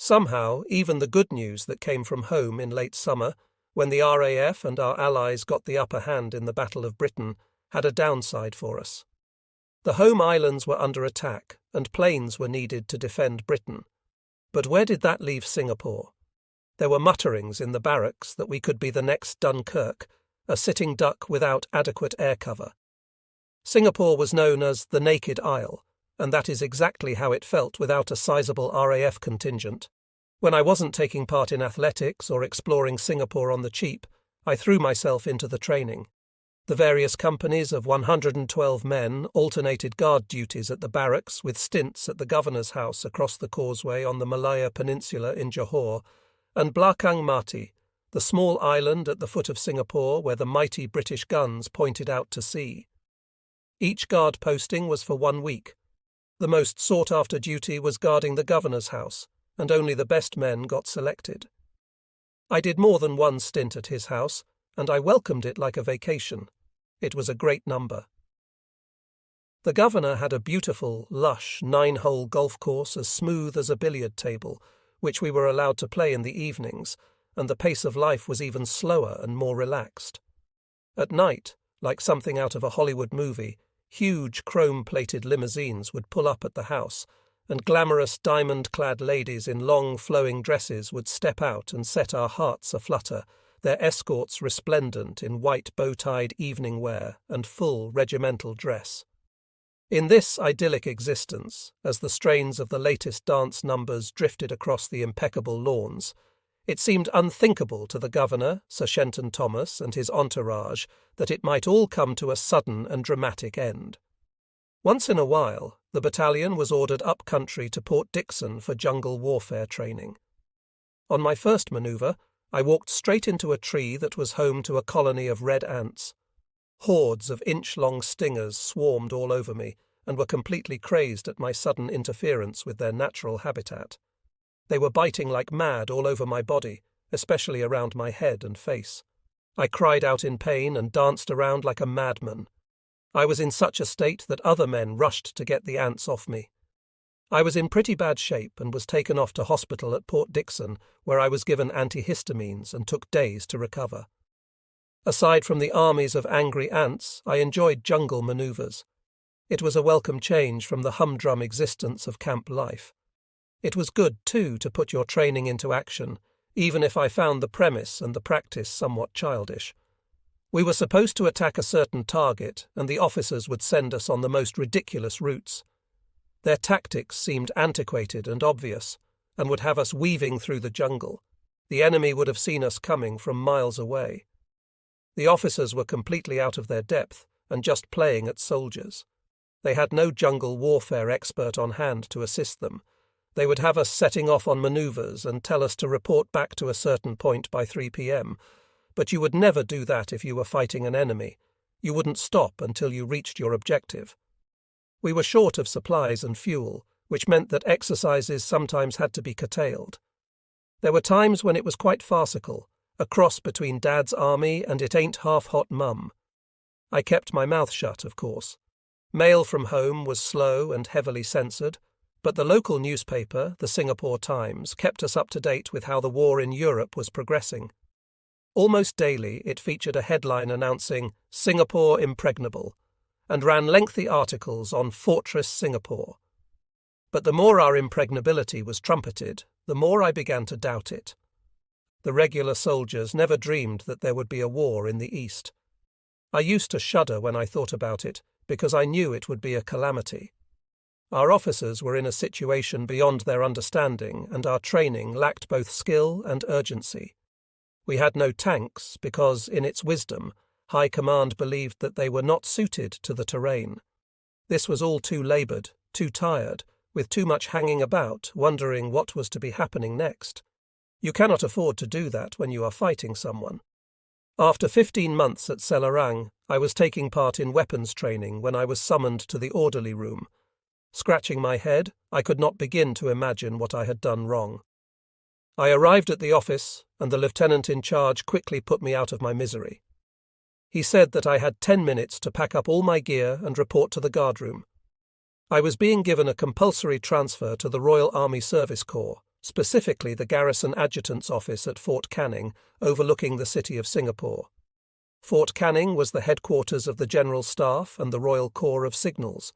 Somehow, even the good news that came from home in late summer, when the RAF and our allies got the upper hand in the Battle of Britain, had a downside for us. The home islands were under attack, and planes were needed to defend Britain. But where did that leave Singapore? There were mutterings in the barracks that we could be the next Dunkirk, a sitting duck without adequate air cover. Singapore was known as the Naked Isle, and that is exactly how it felt without a sizable RAF contingent. When I wasn't taking part in athletics or exploring Singapore on the cheap, I threw myself into the training. The various companies of 112 men alternated guard duties at the barracks with stints at the governor's house across the causeway on the Malaya Peninsula in Johor, and Blakang Mati, the small island at the foot of Singapore where the mighty British guns pointed out to sea. Each guard posting was for 1 week. The most sought-after duty was guarding the governor's house, and only the best men got selected. I did more than one stint at his house, and I welcomed it like a vacation. It was a great number. The governor had a beautiful, lush, 9-hole golf course as smooth as a billiard table, which we were allowed to play in the evenings, and the pace of life was even slower and more relaxed. At night, like something out of a Hollywood movie, huge chrome-plated limousines would pull up at the house, and glamorous diamond-clad ladies in long, flowing dresses would step out and set our hearts aflutter, their escorts resplendent in white bow-tied evening wear and full regimental dress. In this idyllic existence, as the strains of the latest dance numbers drifted across the impeccable lawns, it seemed unthinkable to the governor, Sir Shenton Thomas, and his entourage that it might all come to a sudden and dramatic end. Once in a while, the battalion was ordered up-country to Port Dickson for jungle warfare training. On my first manoeuvre, I walked straight into a tree that was home to a colony of red ants. Hordes of inch-long stingers swarmed all over me and were completely crazed at my sudden interference with their natural habitat. They were biting like mad all over my body, especially around my head and face. I cried out in pain and danced around like a madman. I was in such a state that other men rushed to get the ants off me. I was in pretty bad shape and was taken off to hospital at Port Dickson, where I was given antihistamines and took days to recover. Aside from the armies of angry ants, I enjoyed jungle manoeuvres. It was a welcome change from the humdrum existence of camp life. It was good, too, to put your training into action, even if I found the premise and the practice somewhat childish. We were supposed to attack a certain target, and the officers would send us on the most ridiculous routes. Their tactics seemed antiquated and obvious, and would have us weaving through the jungle. The enemy would have seen us coming from miles away. The officers were completely out of their depth and just playing at soldiers. They had no jungle warfare expert on hand to assist them. They would have us setting off on manoeuvres and tell us to report back to a certain point by 3 p.m., but you would never do that if you were fighting an enemy. You wouldn't stop until you reached your objective. We were short of supplies and fuel, which meant that exercises sometimes had to be curtailed. There were times when it was quite farcical, a cross between Dad's army and It Ain't Half Hot Mum. I kept my mouth shut, of course. Mail from home was slow and heavily censored, but the local newspaper, the Singapore Times, kept us up to date with how the war in Europe was progressing. Almost daily it featured a headline announcing "Singapore Impregnable," and ran lengthy articles on Fortress Singapore. But the more our impregnability was trumpeted, the more I began to doubt it. The regular soldiers never dreamed that there would be a war in the East. I used to shudder when I thought about it, because I knew it would be a calamity. Our officers were in a situation beyond their understanding, and our training lacked both skill and urgency. We had no tanks because, in its wisdom, High Command believed that they were not suited to the terrain. This was all too laboured, too tired, with too much hanging about, wondering what was to be happening next. You cannot afford to do that when you are fighting someone. After 15 months at Selarang, I was taking part in weapons training when I was summoned to the orderly room. Scratching my head, I could not begin to imagine what I had done wrong. I arrived at the office, and the lieutenant in charge quickly put me out of my misery. He said that I had 10 minutes to pack up all my gear and report to the guardroom. I was being given a compulsory transfer to the Royal Army Service Corps, specifically the Garrison Adjutant's office at Fort Canning, overlooking the city of Singapore. Fort Canning was the headquarters of the General Staff and the Royal Corps of Signals.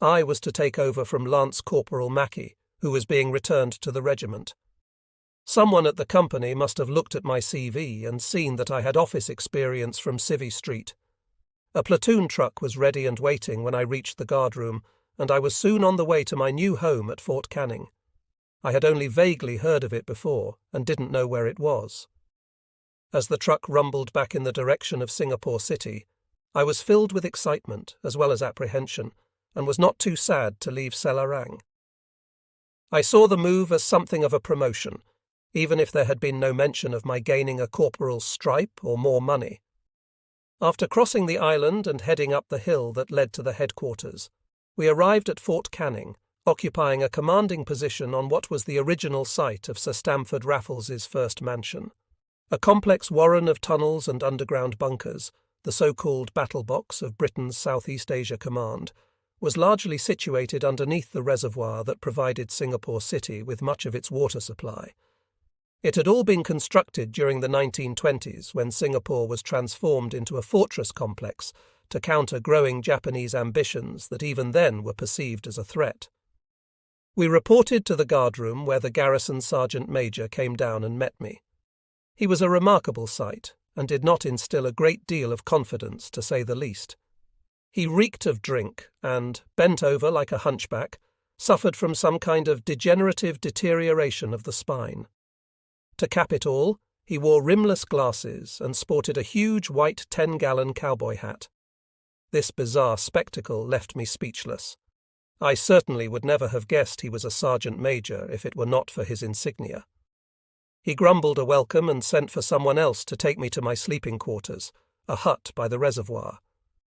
I was to take over from Lance Corporal Mackey, who was being returned to the regiment. Someone at the company must have looked at my CV and seen that I had office experience from Civvy Street. A platoon truck was ready and waiting when I reached the guardroom, and I was soon on the way to my new home at Fort Canning. I had only vaguely heard of it before and didn't know where it was. As the truck rumbled back in the direction of Singapore City, I was filled with excitement as well as apprehension, and was not too sad to leave Selarang. I saw the move as something of a promotion, even if there had been no mention of my gaining a corporal's stripe or more money. After crossing the island and heading up the hill that led to the headquarters, we arrived at Fort Canning, occupying a commanding position on what was the original site of Sir Stamford Raffles's first mansion. A complex warren of tunnels and underground bunkers, the so-called battle box of Britain's Southeast Asia Command, was largely situated underneath the reservoir that provided Singapore City with much of its water supply. It had all been constructed during the 1920s when Singapore was transformed into a fortress complex to counter growing Japanese ambitions that even then were perceived as a threat. We reported to the guardroom where the garrison sergeant major came down and met me. He was a remarkable sight and did not instill a great deal of confidence, to say the least. He reeked of drink and, bent over like a hunchback, suffered from some kind of degenerative deterioration of the spine. To cap it all, he wore rimless glasses and sported a huge white 10-gallon cowboy hat. This bizarre spectacle left me speechless. I certainly would never have guessed he was a sergeant major if it were not for his insignia. He grumbled a welcome and sent for someone else to take me to my sleeping quarters, a hut by the reservoir.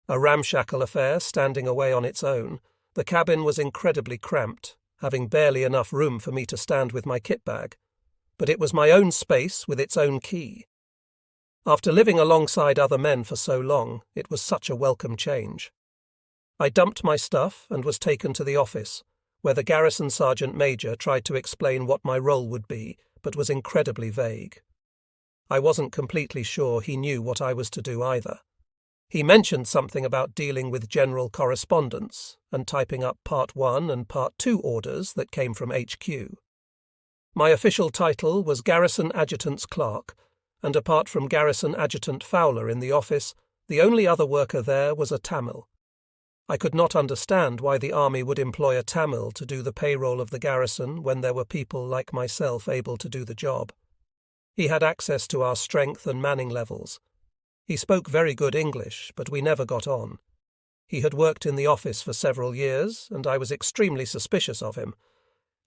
A ramshackle affair standing away on its own, the cabin was incredibly cramped, having barely enough room for me to stand with my kit bag. But it was my own space with its own key. After living alongside other men for so long, it was such a welcome change. I dumped my stuff and was taken to the office, where the garrison sergeant major tried to explain what my role would be, but was incredibly vague. I wasn't completely sure he knew what I was to do either. He mentioned something about dealing with general correspondence and typing up Part 1 and Part 2 orders that came from HQ. My official title was Garrison Adjutant's Clerk, and apart from Garrison Adjutant Fowler in the office, the only other worker there was a Tamil. I could not understand why the army would employ a Tamil to do the payroll of the garrison when there were people like myself able to do the job. He had access to our strength and manning levels. He spoke very good English, but we never got on. He had worked in the office for several years, and I was extremely suspicious of him.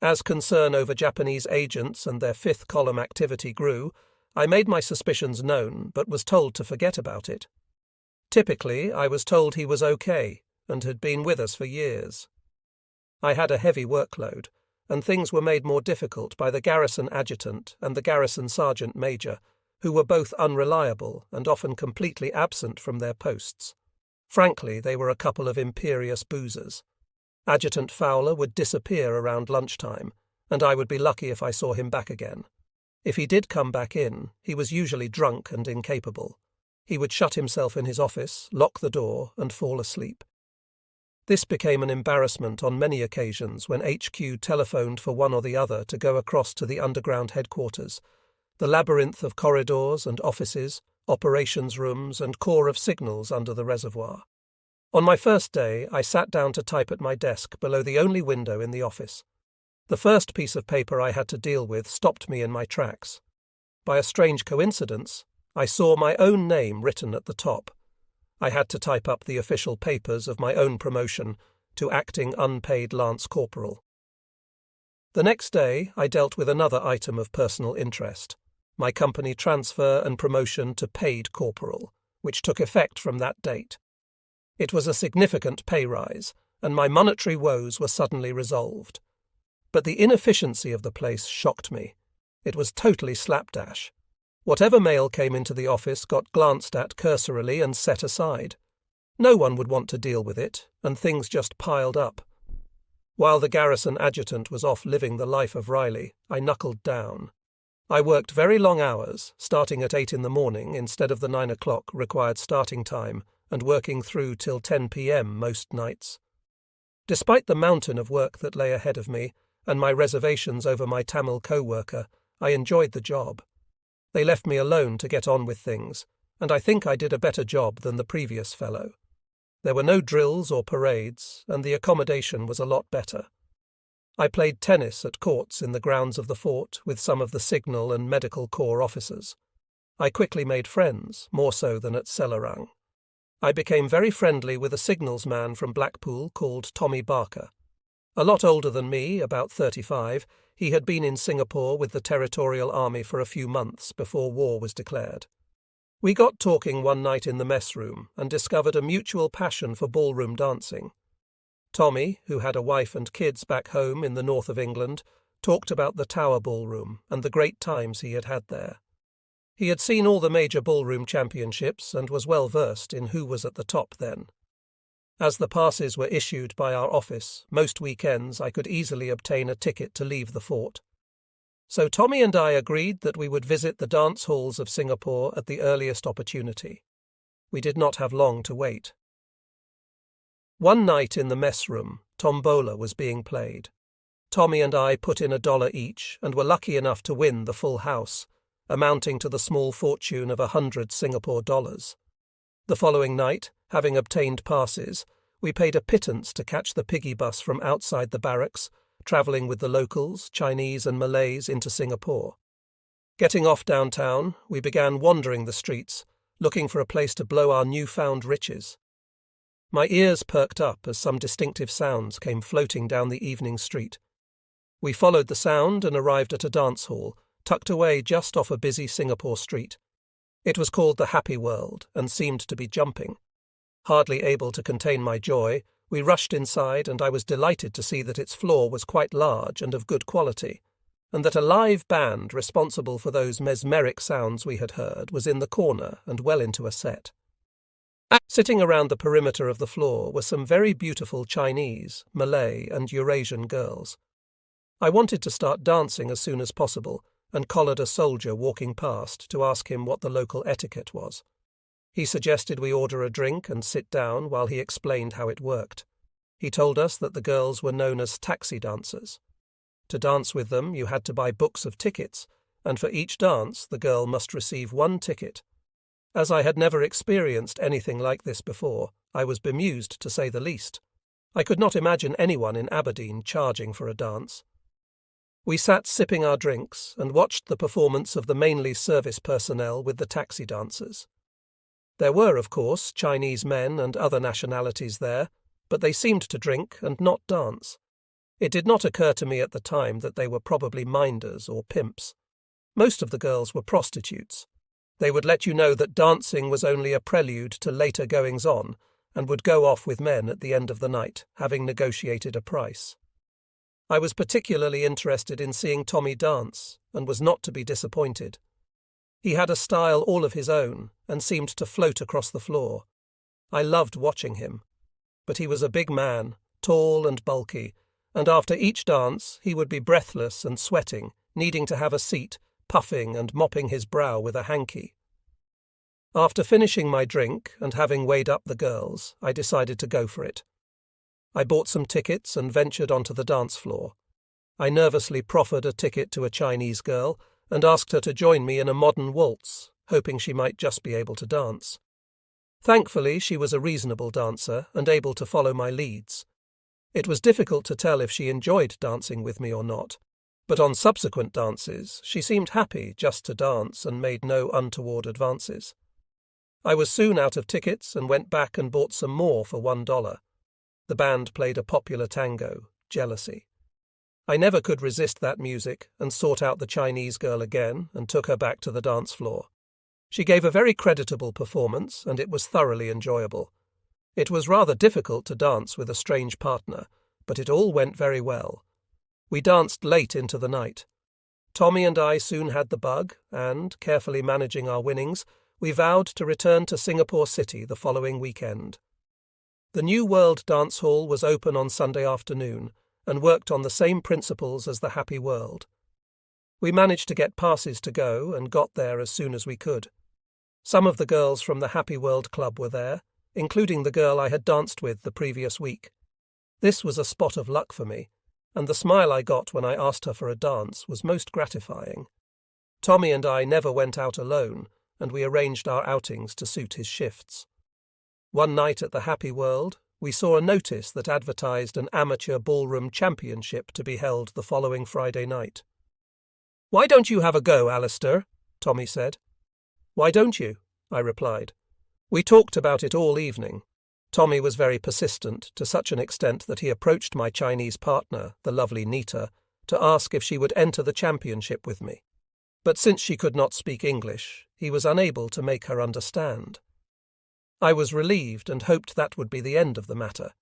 As concern over Japanese agents and their fifth column activity grew, I made my suspicions known, but was told to forget about it. Typically, I was told he was okay, and had been with us for years. I had a heavy workload, and things were made more difficult by the garrison adjutant and the garrison sergeant major, who were both unreliable and often completely absent from their posts. Frankly, they were a couple of imperious boozers. Adjutant Fowler would disappear around lunchtime, and I would be lucky if I saw him back again. If he did come back in, he was usually drunk and incapable. He would shut himself in his office, lock the door, and fall asleep. This became an embarrassment on many occasions when HQ telephoned for one or the other to go across to the underground headquarters, the labyrinth of corridors and offices, operations rooms, and corps of signals under the reservoir. On my first day, I sat down to type at my desk below the only window in the office. The first piece of paper I had to deal with stopped me in my tracks. By a strange coincidence, I saw my own name written at the top. I had to type up the official papers of my own promotion to acting unpaid lance corporal. The next day, I dealt with another item of personal interest, my company transfer and promotion to paid corporal, which took effect from that date. It was a significant pay rise, and my monetary woes were suddenly resolved. But the inefficiency of the place shocked me. It was totally slapdash. Whatever mail came into the office got glanced at cursorily and set aside. No one would want to deal with it, and things just piled up. While the garrison adjutant was off living the life of Riley, I knuckled down. I worked very long hours, starting at 8 in the morning instead of the 9 o'clock required starting time, and working through till 10 p.m. most nights. Despite the mountain of work that lay ahead of me, and my reservations over my Tamil co-worker, I enjoyed the job. They left me alone to get on with things, and I think I did a better job than the previous fellow. There were no drills or parades, and the accommodation was a lot better. I played tennis at courts in the grounds of the fort with some of the Signal and Medical Corps officers. I quickly made friends, more so than at Selarang. I became very friendly with a signals man from Blackpool called Tommy Barker. A lot older than me, about 35, he had been in Singapore with the Territorial Army for a few months before war was declared. We got talking one night in the mess room and discovered a mutual passion for ballroom dancing. Tommy, who had a wife and kids back home in the north of England, talked about the Tower Ballroom and the great times he had had there. He had seen all the major ballroom championships and was well versed in who was at the top then. As the passes were issued by our office, most weekends I could easily obtain a ticket to leave the fort. So Tommy and I agreed that we would visit the dance halls of Singapore at the earliest opportunity. We did not have long to wait. One night in the mess room, tombola was being played. Tommy and I put in $1 each and were lucky enough to win the full house, amounting to the small fortune of 100 Singapore dollars. The following night, having obtained passes, we paid a pittance to catch the piggy bus from outside the barracks, travelling with the locals, Chinese and Malays into Singapore. Getting off downtown, we began wandering the streets, looking for a place to blow our newfound riches. My ears perked up as some distinctive sounds came floating down the evening street. We followed the sound and arrived at a dance hall, tucked away just off a busy Singapore street. It was called the Happy World and seemed to be jumping. Hardly able to contain my joy, we rushed inside, and I was delighted to see that its floor was quite large and of good quality, and that a live band responsible for those mesmeric sounds we had heard was in the corner and well into a set. Sitting around the perimeter of the floor were some very beautiful Chinese, Malay, and Eurasian girls. I wanted to start dancing as soon as possible, and collared a soldier walking past to ask him what the local etiquette was. He suggested we order a drink and sit down while he explained how it worked. He told us that the girls were known as taxi dancers. To dance with them, you had to buy books of tickets, and for each dance the girl must receive 1 ticket. As I had never experienced anything like this before, I was bemused to say the least. I could not imagine anyone in Aberdeen charging for a dance. We sat sipping our drinks and watched the performance of the mainly service personnel with the taxi dancers. There were, of course, Chinese men and other nationalities there, but they seemed to drink and not dance. It did not occur to me at the time that they were probably minders or pimps. Most of the girls were prostitutes. They would let you know that dancing was only a prelude to later goings-on and would go off with men at the end of the night, having negotiated a price. I was particularly interested in seeing Tommy dance, and was not to be disappointed. He had a style all of his own, and seemed to float across the floor. I loved watching him. But he was a big man, tall and bulky, and after each dance he would be breathless and sweating, needing to have a seat, puffing and mopping his brow with a hanky. After finishing my drink and having weighed up the girls, I decided to go for it. I bought some tickets and ventured onto the dance floor. I nervously proffered a ticket to a Chinese girl and asked her to join me in a modern waltz, hoping she might just be able to dance. Thankfully, she was a reasonable dancer and able to follow my leads. It was difficult to tell if she enjoyed dancing with me or not, but on subsequent dances she seemed happy just to dance and made no untoward advances. I was soon out of tickets and went back and bought some more for $1. The band played a popular tango, Jealousy. I never could resist that music and sought out the Chinese girl again and took her back to the dance floor. She gave a very creditable performance, and it was thoroughly enjoyable. It was rather difficult to dance with a strange partner, but it all went very well. We danced late into the night. Tommy and I soon had the bug, and, carefully managing our winnings, we vowed to return to Singapore City the following weekend. The New World Dance Hall was open on Sunday afternoon, and worked on the same principles as the Happy World. We managed to get passes to go and got there as soon as we could. Some of the girls from the Happy World Club were there, including the girl I had danced with the previous week. This was a spot of luck for me, and the smile I got when I asked her for a dance was most gratifying. Tommy and I never went out alone, and we arranged our outings to suit his shifts. One night at the Happy World, we saw a notice that advertised an amateur ballroom championship to be held the following Friday night. "Why don't you have a go, Alistair?" Tommy said. "Why don't you?" I replied. We talked about it all evening. Tommy was very persistent, to such an extent that he approached my Chinese partner, the lovely Nita, to ask if she would enter the championship with me. But since she could not speak English, he was unable to make her understand. I was relieved and hoped that would be the end of the matter.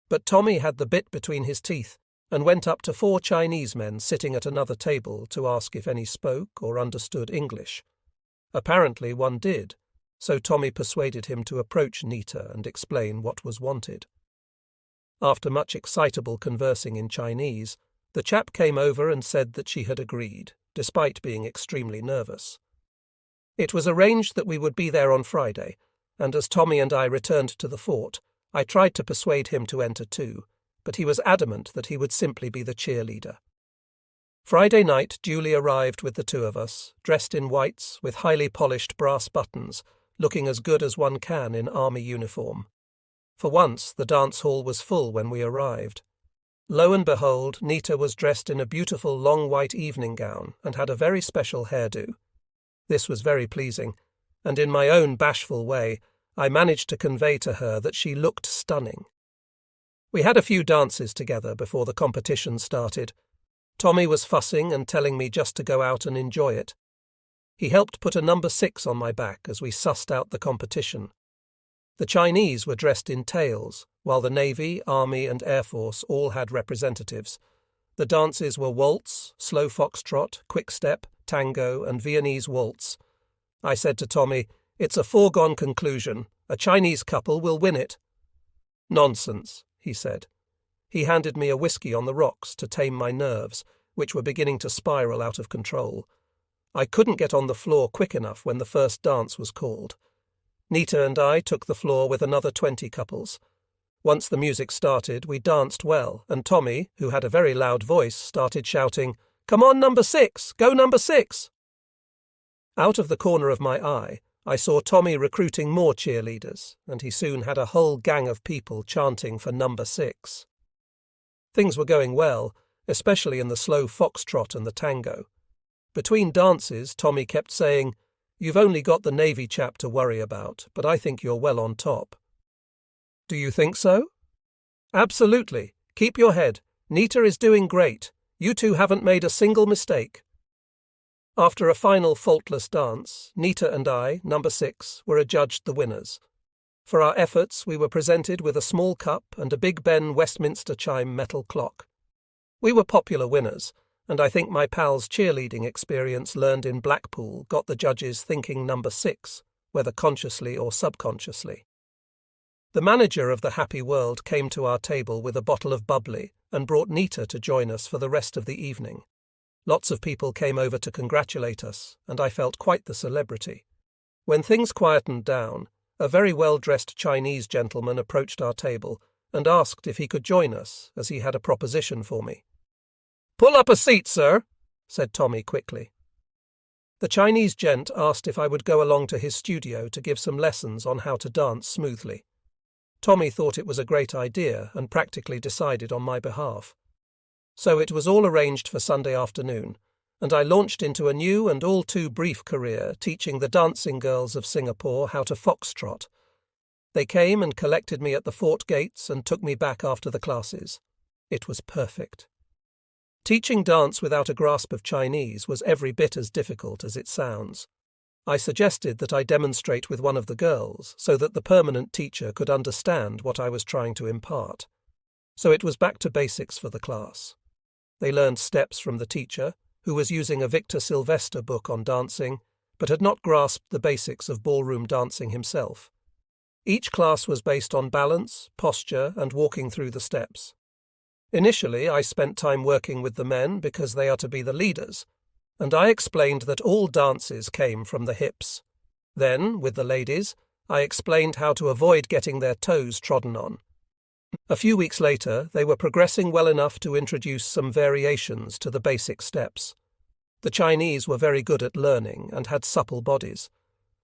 But Tommy had the bit between his teeth and went up to 4 Chinese men sitting at another table to ask if any spoke or understood English. Apparently one did, so Tommy persuaded him to approach Nita and explain what was wanted. After much excitable conversing in Chinese, the chap came over and said that she had agreed, despite being extremely nervous. It was arranged that we would be there on Friday, and as Tommy and I returned to the fort, I tried to persuade him to enter too, but he was adamant that he would simply be the cheerleader. Friday night duly arrived with the 2 of us, dressed in whites with highly polished brass buttons, looking as good as one can in army uniform. For once the dance hall was full when we arrived. Lo and behold, Nita was dressed in a beautiful long white evening gown and had a very special hairdo. This was very pleasing, and in my own bashful way, I managed to convey to her that she looked stunning. We had a few dances together before the competition started. Tommy was fussing and telling me just to go out and enjoy it. He helped put a number 6 on my back as we sussed out the competition. The Chinese were dressed in tails, while the Navy, Army and Air Force all had representatives. The dances were waltz, slow foxtrot, quick-step, tango and Viennese waltz. I said to Tommy, "It's a foregone conclusion. A Chinese couple will win it." "Nonsense," he said. He handed me a whiskey on the rocks to tame my nerves, which were beginning to spiral out of control. I couldn't get on the floor quick enough when the first dance was called. Nita and I took the floor with another 20 couples. Once the music started, we danced well, and Tommy, who had a very loud voice, started shouting, "Come on, number 6! Go number 6!" Out of the corner of my eye, I saw Tommy recruiting more cheerleaders, and he soon had a whole gang of people chanting for number 6. Things were going well, especially in the slow foxtrot and the tango. Between dances, Tommy kept saying, "You've only got the Navy chap to worry about, but I think you're well on top." "Do you think so?" "Absolutely. Keep your head. Nita is doing great. You two haven't made a single mistake." After a final faultless dance, Nita and I, number 6, were adjudged the winners. For our efforts, we were presented with a small cup and a Big Ben Westminster chime metal clock. We were popular winners, and I think my pal's cheerleading experience learned in Blackpool got the judges thinking number 6, whether consciously or subconsciously. The manager of the Happy World came to our table with a bottle of bubbly and brought Nita to join us for the rest of the evening. Lots of people came over to congratulate us, and I felt quite the celebrity. When things quietened down, a very well-dressed Chinese gentleman approached our table and asked if he could join us, as he had a proposition for me. "Pull up a seat, sir," said Tommy quickly. The Chinese gent asked if I would go along to his studio to give some lessons on how to dance smoothly. Tommy thought it was a great idea and practically decided on my behalf. So it was all arranged for Sunday afternoon, and I launched into a new and all too brief career teaching the dancing girls of Singapore how to foxtrot. They came and collected me at the fort gates and took me back after the classes. It was perfect. Teaching dance without a grasp of Chinese was every bit as difficult as it sounds. I suggested that I demonstrate with one of the girls so that the permanent teacher could understand what I was trying to impart. So it was back to basics for the class. They learned steps from the teacher, who was using a Victor Sylvester book on dancing, but had not grasped the basics of ballroom dancing himself. Each class was based on balance, posture, and walking through the steps. Initially, I spent time working with the men because they are to be the leaders, and I explained that all dances came from the hips. Then, with the ladies, I explained how to avoid getting their toes trodden on. A few weeks later, they were progressing well enough to introduce some variations to the basic steps. The Chinese were very good at learning and had supple bodies.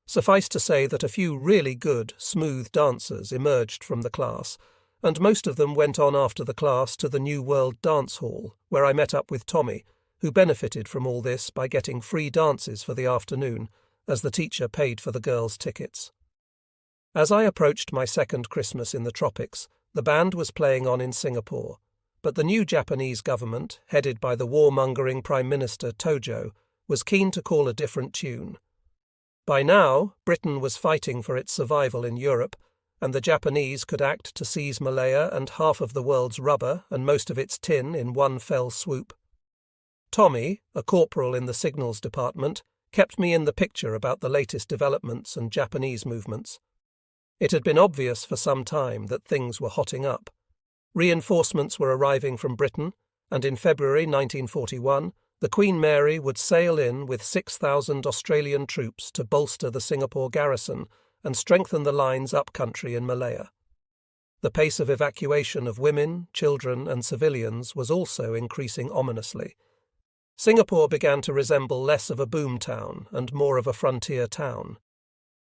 Suffice to say that a few really good, smooth dancers emerged from the class, and most of them went on after the class to the New World Dance Hall, where I met up with Tommy, who benefited from all this by getting free dances for the afternoon, as the teacher paid for the girls' tickets. As I approached my second Christmas in the tropics, the band was playing on in Singapore, but the new Japanese government, headed by the warmongering Prime Minister Tojo, was keen to call a different tune. By now, Britain was fighting for its survival in Europe, and the Japanese could act to seize Malaya and half of the world's rubber and most of its tin in one fell swoop. Tommy, a corporal in the signals department, kept me in the picture about the latest developments and Japanese movements. It had been obvious for some time that things were hotting up. Reinforcements were arriving from Britain, and in February 1941, the Queen Mary would sail in with 6,000 Australian troops to bolster the Singapore garrison and strengthen the lines up-country in Malaya. The pace of evacuation of women, children and civilians was also increasing ominously. Singapore began to resemble less of a boom town and more of a frontier town.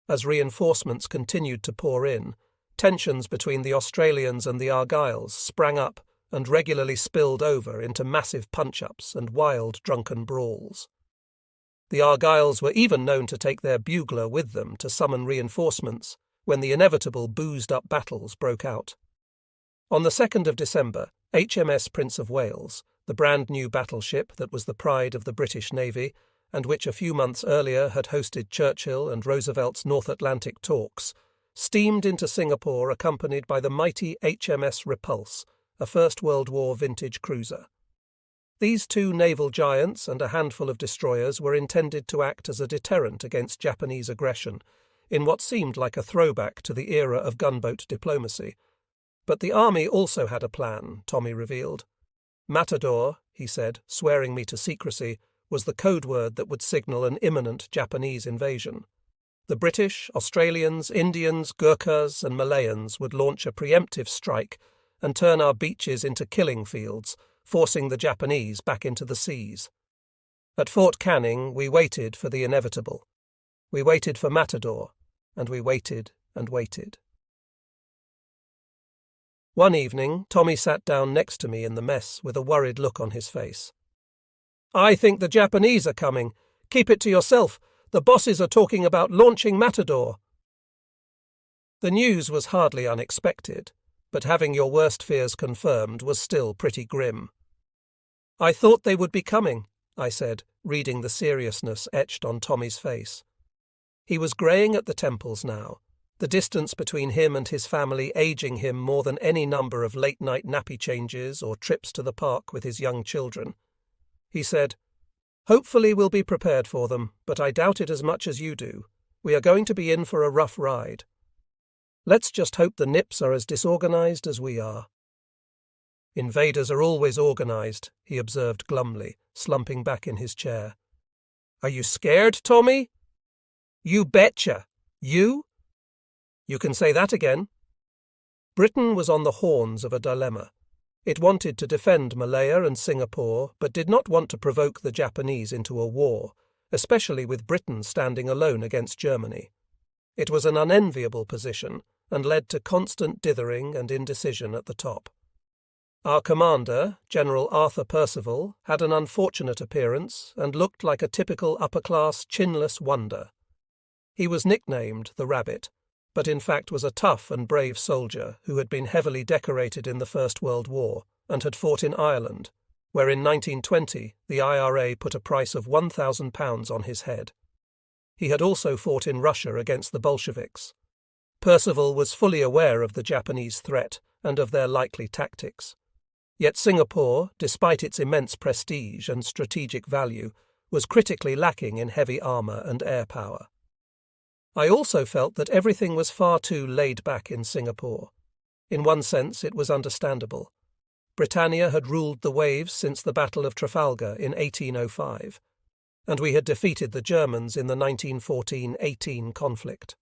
As reinforcements continued to pour in, tensions between the Australians and the Argylls sprang up and regularly spilled over into massive punch-ups and wild drunken brawls. The Argylls were even known to take their bugler with them to summon reinforcements when the inevitable boozed-up battles broke out. On the 2nd of December, HMS Prince of Wales, the brand-new battleship that was the pride of the British Navy and which a few months earlier had hosted Churchill and Roosevelt's North Atlantic talks, steamed into Singapore accompanied by the mighty HMS Repulse, a First World War vintage cruiser. These two naval giants and a handful of destroyers were intended to act as a deterrent against Japanese aggression, in what seemed like a throwback to the era of gunboat diplomacy. But the army also had a plan, Tommy revealed. Matador, he said, swearing me to secrecy, was the code word that would signal an imminent Japanese invasion. The British, Australians, Indians, Gurkhas and Malayans would launch a preemptive strike and turn our beaches into killing fields, forcing the Japanese back into the seas. At Fort Canning we waited for the inevitable. We waited for Matador, and we waited and waited. One evening, Tommy sat down next to me in the mess with a worried look on his face. "I think the Japanese are coming. Keep it to yourself. The bosses are talking about launching Matador." The news was hardly unexpected, but having your worst fears confirmed was still pretty grim. "I thought they would be coming," I said, reading the seriousness etched on Tommy's face. He was greying at the temples now, the distance between him and his family aging him more than any number of late-night nappy changes or trips to the park with his young children. He said, "Hopefully we'll be prepared for them, but I doubt it as much as you do. We are going to be in for a rough ride. Let's just hope the Nips are as disorganized as we are." "Invaders are always organized," he observed glumly, slumping back in his chair. "Are you scared, Tommy?" "You betcha. You?" "You can say that again." Britain was on the horns of a dilemma. It wanted to defend Malaya and Singapore, but did not want to provoke the Japanese into a war, especially with Britain standing alone against Germany. It was an unenviable position, and led to constant dithering and indecision at the top. Our commander, General Arthur Percival, had an unfortunate appearance and looked like a typical upper-class chinless wonder. He was nicknamed the Rabbit, but in fact was a tough and brave soldier who had been heavily decorated in the First World War and had fought in Ireland, where in 1920 the IRA put a price of £1,000 on his head. He had also fought in Russia against the Bolsheviks. Percival was fully aware of the Japanese threat and of their likely tactics. Yet Singapore, despite its immense prestige and strategic value, was critically lacking in heavy armour and air power. I also felt that everything was far too laid back in Singapore. In one sense, it was understandable. Britannia had ruled the waves since the Battle of Trafalgar in 1805, and we had defeated the Germans in the 1914–18 conflict.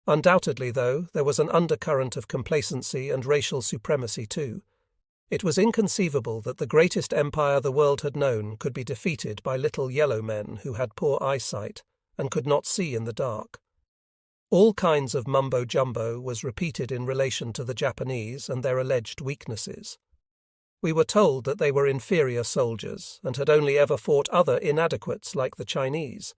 Undoubtedly, though, there was an undercurrent of complacency and racial supremacy too. It was inconceivable that the greatest empire the world had known could be defeated by little yellow men who had poor eyesight and could not see in the dark. All kinds of mumbo-jumbo was repeated in relation to the Japanese and their alleged weaknesses. We were told that they were inferior soldiers and had only ever fought other inadequates like the Chinese.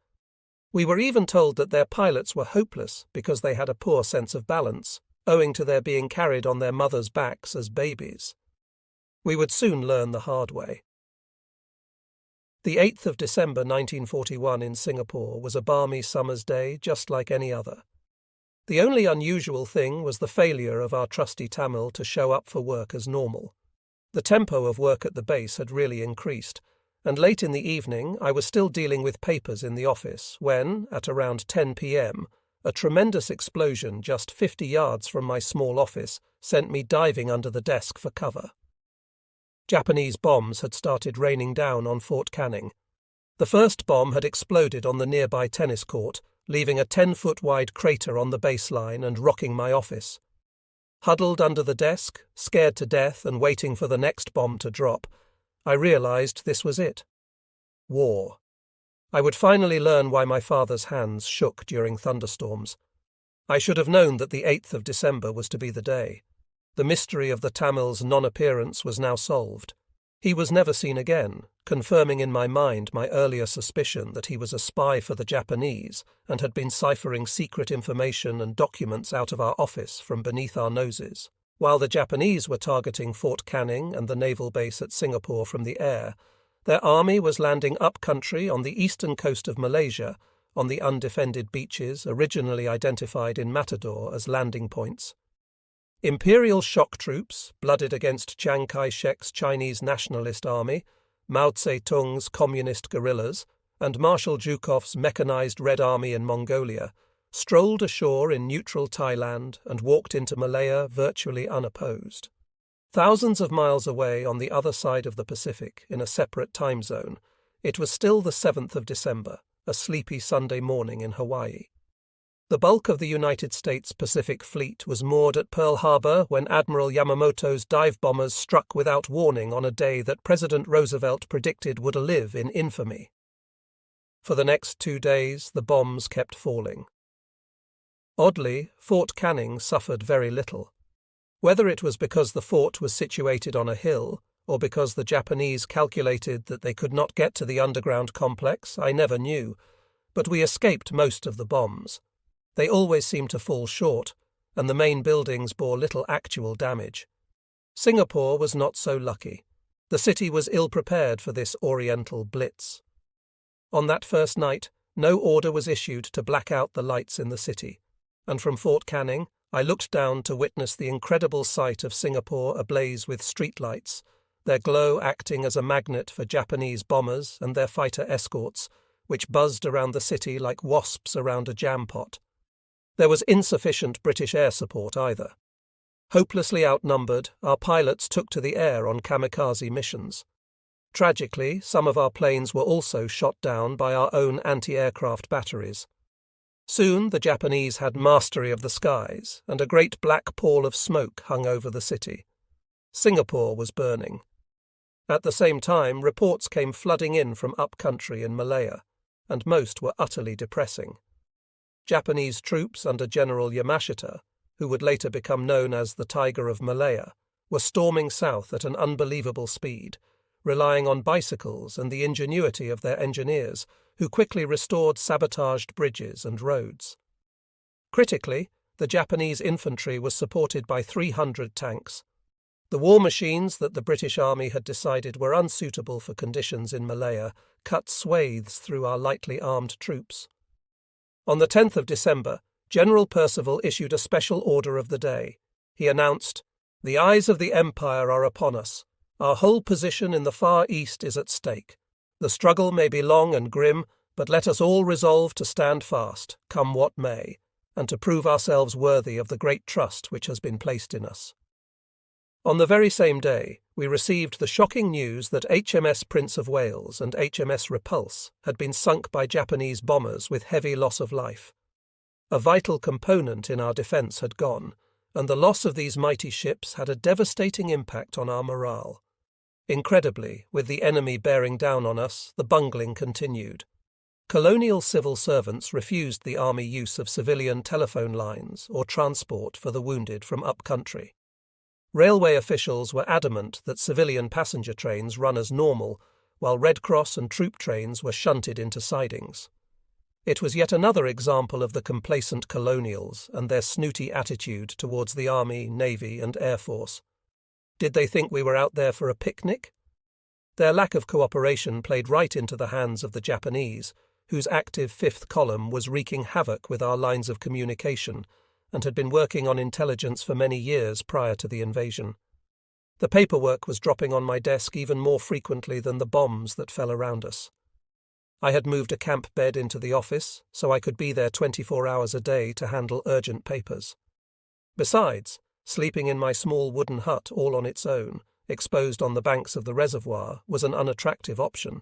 We were even told that their pilots were hopeless because they had a poor sense of balance, owing to their being carried on their mothers' backs as babies. We would soon learn the hard way. The 8th of December 1941 in Singapore was a balmy summer's day just like any other. The only unusual thing was the failure of our trusty Tamil to show up for work as normal. The tempo of work at the base had really increased, and late in the evening I was still dealing with papers in the office when, at around 10 p.m, a tremendous explosion just 50 yards from my small office sent me diving under the desk for cover. Japanese bombs had started raining down on Fort Canning. The first bomb had exploded on the nearby tennis court, leaving a 10-foot-wide crater on the baseline and rocking my office. Huddled under the desk, scared to death and waiting for the next bomb to drop, I realized this was it. War. I would finally learn why my father's hands shook during thunderstorms. I should have known that the 8th of December was to be the day. The mystery of the Tamil's non-appearance was now solved. He was never seen again, confirming in my mind my earlier suspicion that he was a spy for the Japanese and had been ciphering secret information and documents out of our office from beneath our noses. While the Japanese were targeting Fort Canning and the naval base at Singapore from the air, their army was landing up-country on the eastern coast of Malaysia, on the undefended beaches originally identified in Matador as landing points. Imperial shock troops, blooded against Chiang Kai-shek's Chinese Nationalist Army, Mao Tse-tung's communist guerrillas, and Marshal Zhukov's mechanized Red Army in Mongolia, strolled ashore in neutral Thailand and walked into Malaya virtually unopposed. Thousands of miles away on the other side of the Pacific, in a separate time zone, it was still the 7th of December, a sleepy Sunday morning in Hawaii. The bulk of the United States Pacific Fleet was moored at Pearl Harbor when Admiral Yamamoto's dive bombers struck without warning on a day that President Roosevelt predicted would live in infamy. For the next 2 days, the bombs kept falling. Oddly, Fort Canning suffered very little. Whether it was because the fort was situated on a hill, or because the Japanese calculated that they could not get to the underground complex, I never knew, but we escaped most of the bombs. They always seemed to fall short, and the main buildings bore little actual damage. Singapore was not so lucky. The city was ill-prepared for this Oriental blitz. On that first night, no order was issued to black out the lights in the city, and from Fort Canning I looked down to witness the incredible sight of Singapore ablaze with streetlights, their glow acting as a magnet for Japanese bombers and their fighter escorts, which buzzed around the city like wasps around a jam pot. There was insufficient British air support either. Hopelessly outnumbered, our pilots took to the air on kamikaze missions. Tragically, some of our planes were also shot down by our own anti-aircraft batteries. Soon the Japanese had mastery of the skies, and a great black pall of smoke hung over the city. Singapore was burning. At the same time, reports came flooding in from up-country in Malaya, and most were utterly depressing. Japanese troops under General Yamashita, who would later become known as the Tiger of Malaya, were storming south at an unbelievable speed, relying on bicycles and the ingenuity of their engineers, who quickly restored sabotaged bridges and roads. Critically, the Japanese infantry was supported by 300 tanks. The war machines that the British Army had decided were unsuitable for conditions in Malaya cut swathes through our lightly armed troops. On the 10th of December, General Percival issued a special order of the day. He announced, "The eyes of the Empire are upon us. Our whole position in the Far East is at stake. The struggle may be long and grim, but let us all resolve to stand fast, come what may, and to prove ourselves worthy of the great trust which has been placed in us." On the very same day, we received the shocking news that HMS Prince of Wales and HMS Repulse had been sunk by Japanese bombers with heavy loss of life. A vital component in our defence had gone, and the loss of these mighty ships had a devastating impact on our morale. Incredibly, with the enemy bearing down on us, the bungling continued. Colonial civil servants refused the army use of civilian telephone lines or transport for the wounded from up-country. Railway officials were adamant that civilian passenger trains run as normal, while Red Cross and troop trains were shunted into sidings. It was yet another example of the complacent colonials and their snooty attitude towards the Army, Navy, and Air Force. Did they think we were out there for a picnic? Their lack of cooperation played right into the hands of the Japanese, whose active fifth column was wreaking havoc with our lines of communication and had been working on intelligence for many years prior to the invasion. The paperwork was dropping on my desk even more frequently than the bombs that fell around us. I had moved a camp bed into the office, so I could be there 24 hours a day to handle urgent papers. Besides, sleeping in my small wooden hut all on its own, exposed on the banks of the reservoir, was an unattractive option.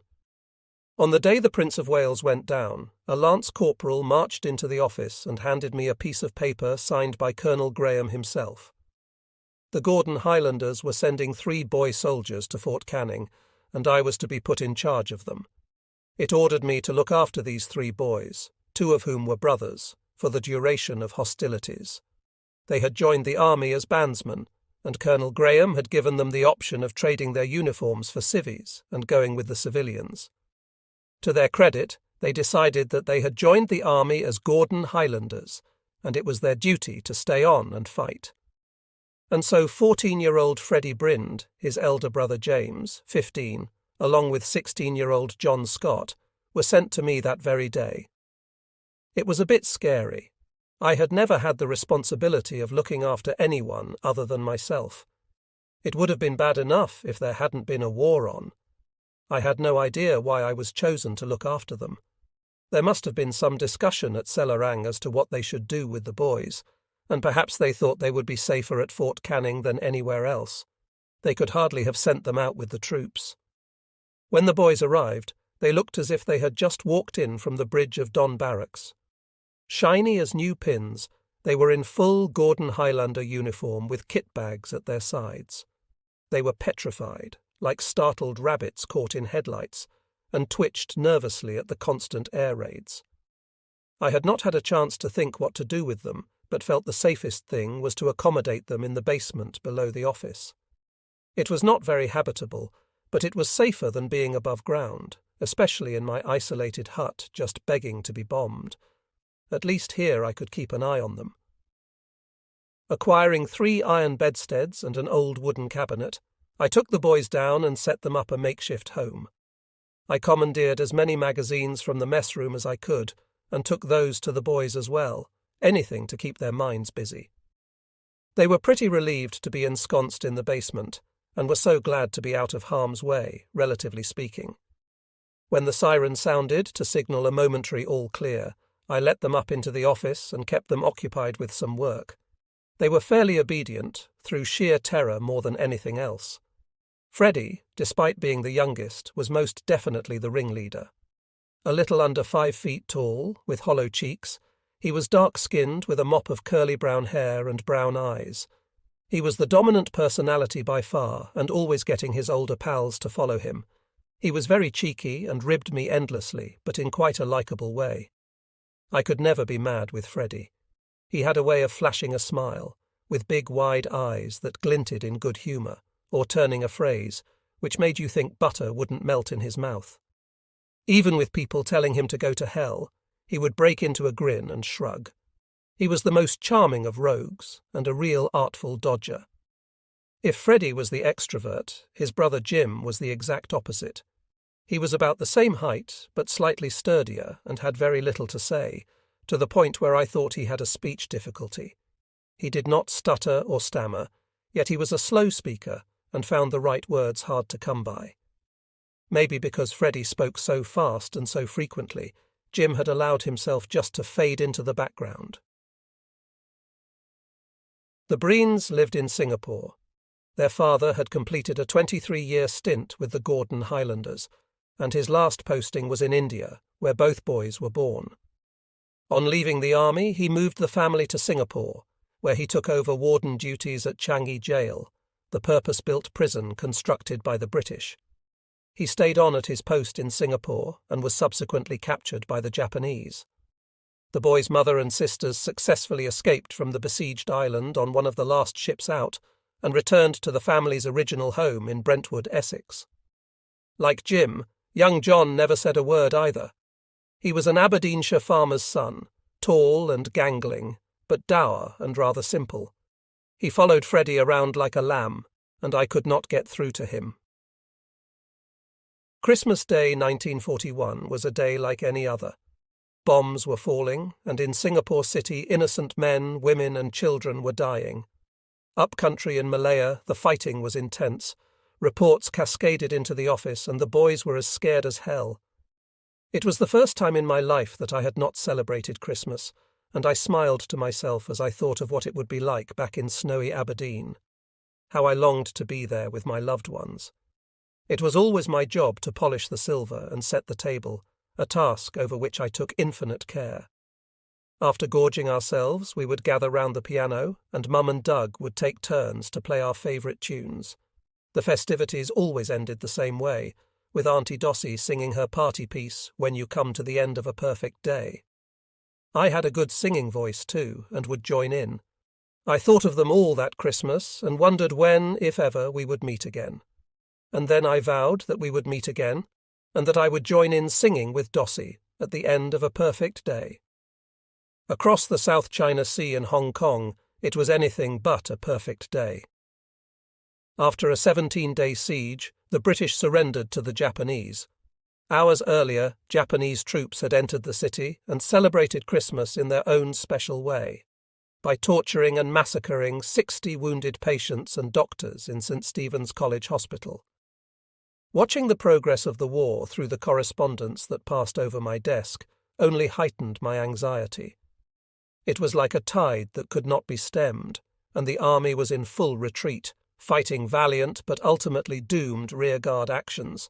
On the day the Prince of Wales went down, a lance corporal marched into the office and handed me a piece of paper signed by Colonel Graham himself. The Gordon Highlanders were sending 3 boy soldiers to Fort Canning, and I was to be put in charge of them. It ordered me to look after these 3 boys, 2 of whom were brothers, for the duration of hostilities. They had joined the army as bandsmen, and Colonel Graham had given them the option of trading their uniforms for civvies and going with the civilians. To their credit, they decided that they had joined the army as Gordon Highlanders, and it was their duty to stay on and fight. And so 14-year-old Freddie Brind, his elder brother James, 15, along with 16-year-old John Scott, were sent to me that very day. It was a bit scary. I had never had the responsibility of looking after anyone other than myself. It would have been bad enough if there hadn't been a war on. I had no idea why I was chosen to look after them. There must have been some discussion at Selarang as to what they should do with the boys, and perhaps they thought they would be safer at Fort Canning than anywhere else. They could hardly have sent them out with the troops. When the boys arrived, they looked as if they had just walked in from the bridge of Don Barracks. Shiny as new pins, they were in full Gordon Highlander uniform with kit bags at their sides. They were petrified, like startled rabbits caught in headlights, and twitched nervously at the constant air raids. I had not had a chance to think what to do with them, but felt the safest thing was to accommodate them in the basement below the office. It was not very habitable, but it was safer than being above ground, especially in my isolated hut just begging to be bombed. At least here I could keep an eye on them. Acquiring 3 iron bedsteads and an old wooden cabinet, I took the boys down and set them up a makeshift home. I commandeered as many magazines from the mess room as I could, and took those to the boys as well, anything to keep their minds busy. They were pretty relieved to be ensconced in the basement, and were so glad to be out of harm's way, relatively speaking. When the siren sounded to signal a momentary all clear, I let them up into the office and kept them occupied with some work. They were fairly obedient, through sheer terror more than anything else. Freddie, despite being the youngest, was most definitely the ringleader. A little under 5 feet tall, with hollow cheeks, he was dark-skinned with a mop of curly brown hair and brown eyes. He was the dominant personality by far, and always getting his older pals to follow him. He was very cheeky and ribbed me endlessly, but in quite a likeable way. I could never be mad with Freddie. He had a way of flashing a smile, with big wide eyes that glinted in good humour, or turning a phrase, which made you think butter wouldn't melt in his mouth. Even with people telling him to go to hell, he would break into a grin and shrug. He was the most charming of rogues, and a real artful dodger. If Freddie was the extrovert, his brother Jim was the exact opposite. He was about the same height, but slightly sturdier, and had very little to say, to the point where I thought he had a speech difficulty. He did not stutter or stammer, yet he was a slow speaker, and found the right words hard to come by. Maybe because Freddie spoke so fast and so frequently, Jim had allowed himself just to fade into the background. The Breens lived in Singapore. Their father had completed a 23-year stint with the Gordon Highlanders, and his last posting was in India, where both boys were born. On leaving the army, he moved the family to Singapore, where he took over warden duties at Changi Jail, the purpose-built prison constructed by the British. He stayed on at his post in Singapore and was subsequently captured by the Japanese. The boy's mother and sisters successfully escaped from the besieged island on one of the last ships out and returned to the family's original home in Brentwood, Essex. Like Jim, young John never said a word either. He was an Aberdeenshire farmer's son, tall and gangling, but dour and rather simple. He followed Freddie around like a lamb, and I could not get through to him. Christmas Day 1941 was a day like any other. Bombs were falling, and in Singapore City innocent men, women and children were dying. Up-country in Malaya, the fighting was intense. Reports cascaded into the office, and the boys were as scared as hell. It was the first time in my life that I had not celebrated Christmas, and I smiled to myself as I thought of what it would be like back in snowy Aberdeen. How I longed to be there with my loved ones. It was always my job to polish the silver and set the table, a task over which I took infinite care. After gorging ourselves, we would gather round the piano, and Mum and Doug would take turns to play our favourite tunes. The festivities always ended the same way, with Auntie Dossie singing her party piece, "When You Come to the End of a Perfect Day." I had a good singing voice too, and would join in. I thought of them all that Christmas, and wondered when, if ever, we would meet again. And then I vowed that we would meet again, and that I would join in singing with Dossie at the end of a perfect day. Across the South China Sea in Hong Kong, it was anything but a perfect day. After a 17-day siege, the British surrendered to the Japanese. Hours earlier, Japanese troops had entered the city and celebrated Christmas in their own special way, by torturing and massacring 60 wounded patients and doctors in St. Stephen's College Hospital. Watching the progress of the war through the correspondence that passed over my desk only heightened my anxiety. It was like a tide that could not be stemmed, and the army was in full retreat, fighting valiant but ultimately doomed rearguard actions.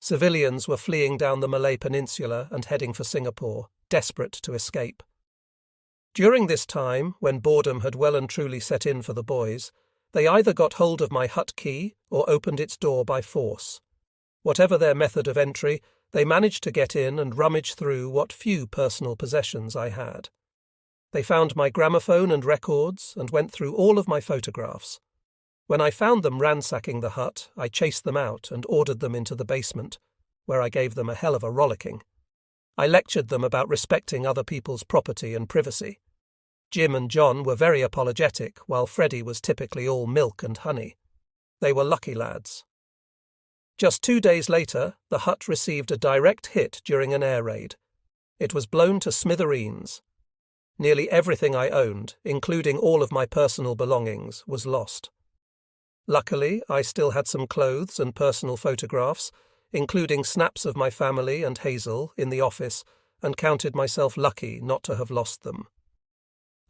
Civilians were fleeing down the Malay Peninsula and heading for Singapore, desperate to escape. During this time, when boredom had well and truly set in for the boys, they either got hold of my hut key or opened its door by force. Whatever their method of entry, they managed to get in and rummage through what few personal possessions I had. They found my gramophone and records and went through all of my photographs. When I found them ransacking the hut, I chased them out and ordered them into the basement, where I gave them a hell of a rollicking. I lectured them about respecting other people's property and privacy. Jim and John were very apologetic, while Freddie was typically all milk and honey. They were lucky lads. Just 2 days later, the hut received a direct hit during an air raid. It was blown to smithereens. Nearly everything I owned, including all of my personal belongings, was lost. Luckily, I still had some clothes and personal photographs, including snaps of my family and Hazel, in the office, and counted myself lucky not to have lost them.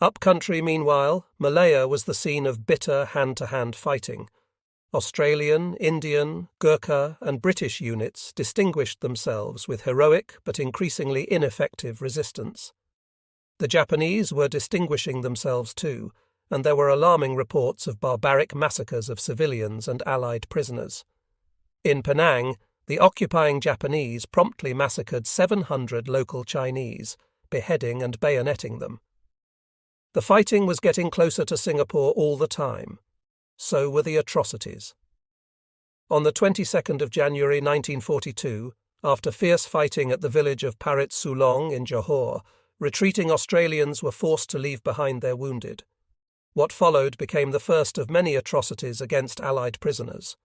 Up-country, meanwhile, Malaya was the scene of bitter hand-to-hand fighting. Australian, Indian, Gurkha and British units distinguished themselves with heroic but increasingly ineffective resistance. The Japanese were distinguishing themselves too, and there were alarming reports of barbaric massacres of civilians and Allied prisoners. In Penang, the occupying Japanese promptly massacred 700 local Chinese, beheading and bayoneting them. The fighting was getting closer to Singapore all the time. So were the atrocities. On the 22nd of January 1942, after fierce fighting at the village of Parit Sulong in Johor, retreating Australians were forced to leave behind their wounded. What followed became the first of many atrocities against Allied prisoners.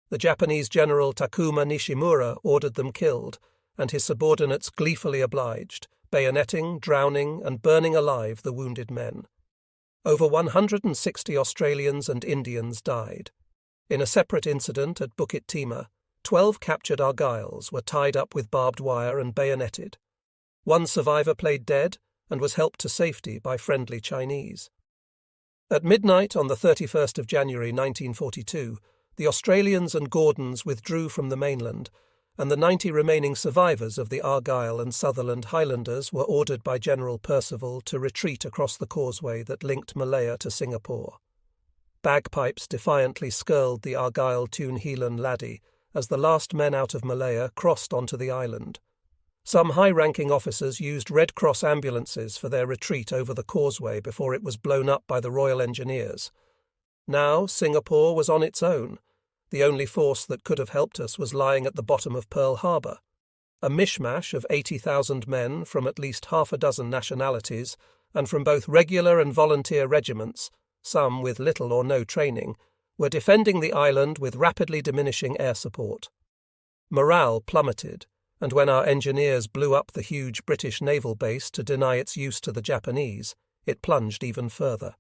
The Japanese General Takuma Nishimura ordered them killed, and his subordinates gleefully obliged, bayoneting, drowning, and burning alive the wounded men. Over 160 Australians and Indians died. In a separate incident at Bukit Timah, 12 captured Argylls were tied up with barbed wire and bayoneted. One survivor played dead and was helped to safety by friendly Chinese. At midnight on the 31st of January 1942, the Australians and Gordons withdrew from the mainland, and the 90 remaining survivors of the Argyll and Sutherland Highlanders were ordered by General Percival to retreat across the causeway that linked Malaya to Singapore. Bagpipes defiantly skirled the Argyll Tune Helan laddie as the last men out of Malaya crossed onto the island. Some high-ranking officers used Red Cross ambulances for their retreat over the causeway before it was blown up by the Royal Engineers. Now Singapore was on its own. The only force that could have helped us was lying at the bottom of Pearl Harbor. A mishmash of 80,000 men from at least half a dozen nationalities, and from both regular and volunteer regiments, some with little or no training, were defending the island with rapidly diminishing air support. Morale plummeted, and when our engineers blew up the huge British naval base to deny its use to the Japanese, it plunged even further.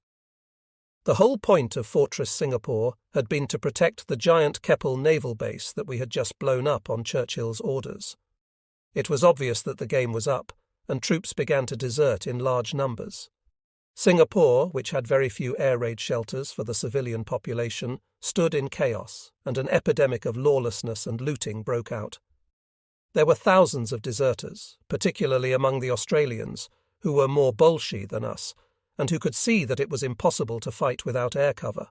The whole point of Fortress Singapore had been to protect the giant Keppel naval base that we had just blown up on Churchill's orders. It was obvious that the game was up, and troops began to desert in large numbers. Singapore, which had very few air raid shelters for the civilian population, stood in chaos, and an epidemic of lawlessness and looting broke out. There were thousands of deserters, particularly among the Australians, who were more Bolshi than us, and who could see that it was impossible to fight without air cover.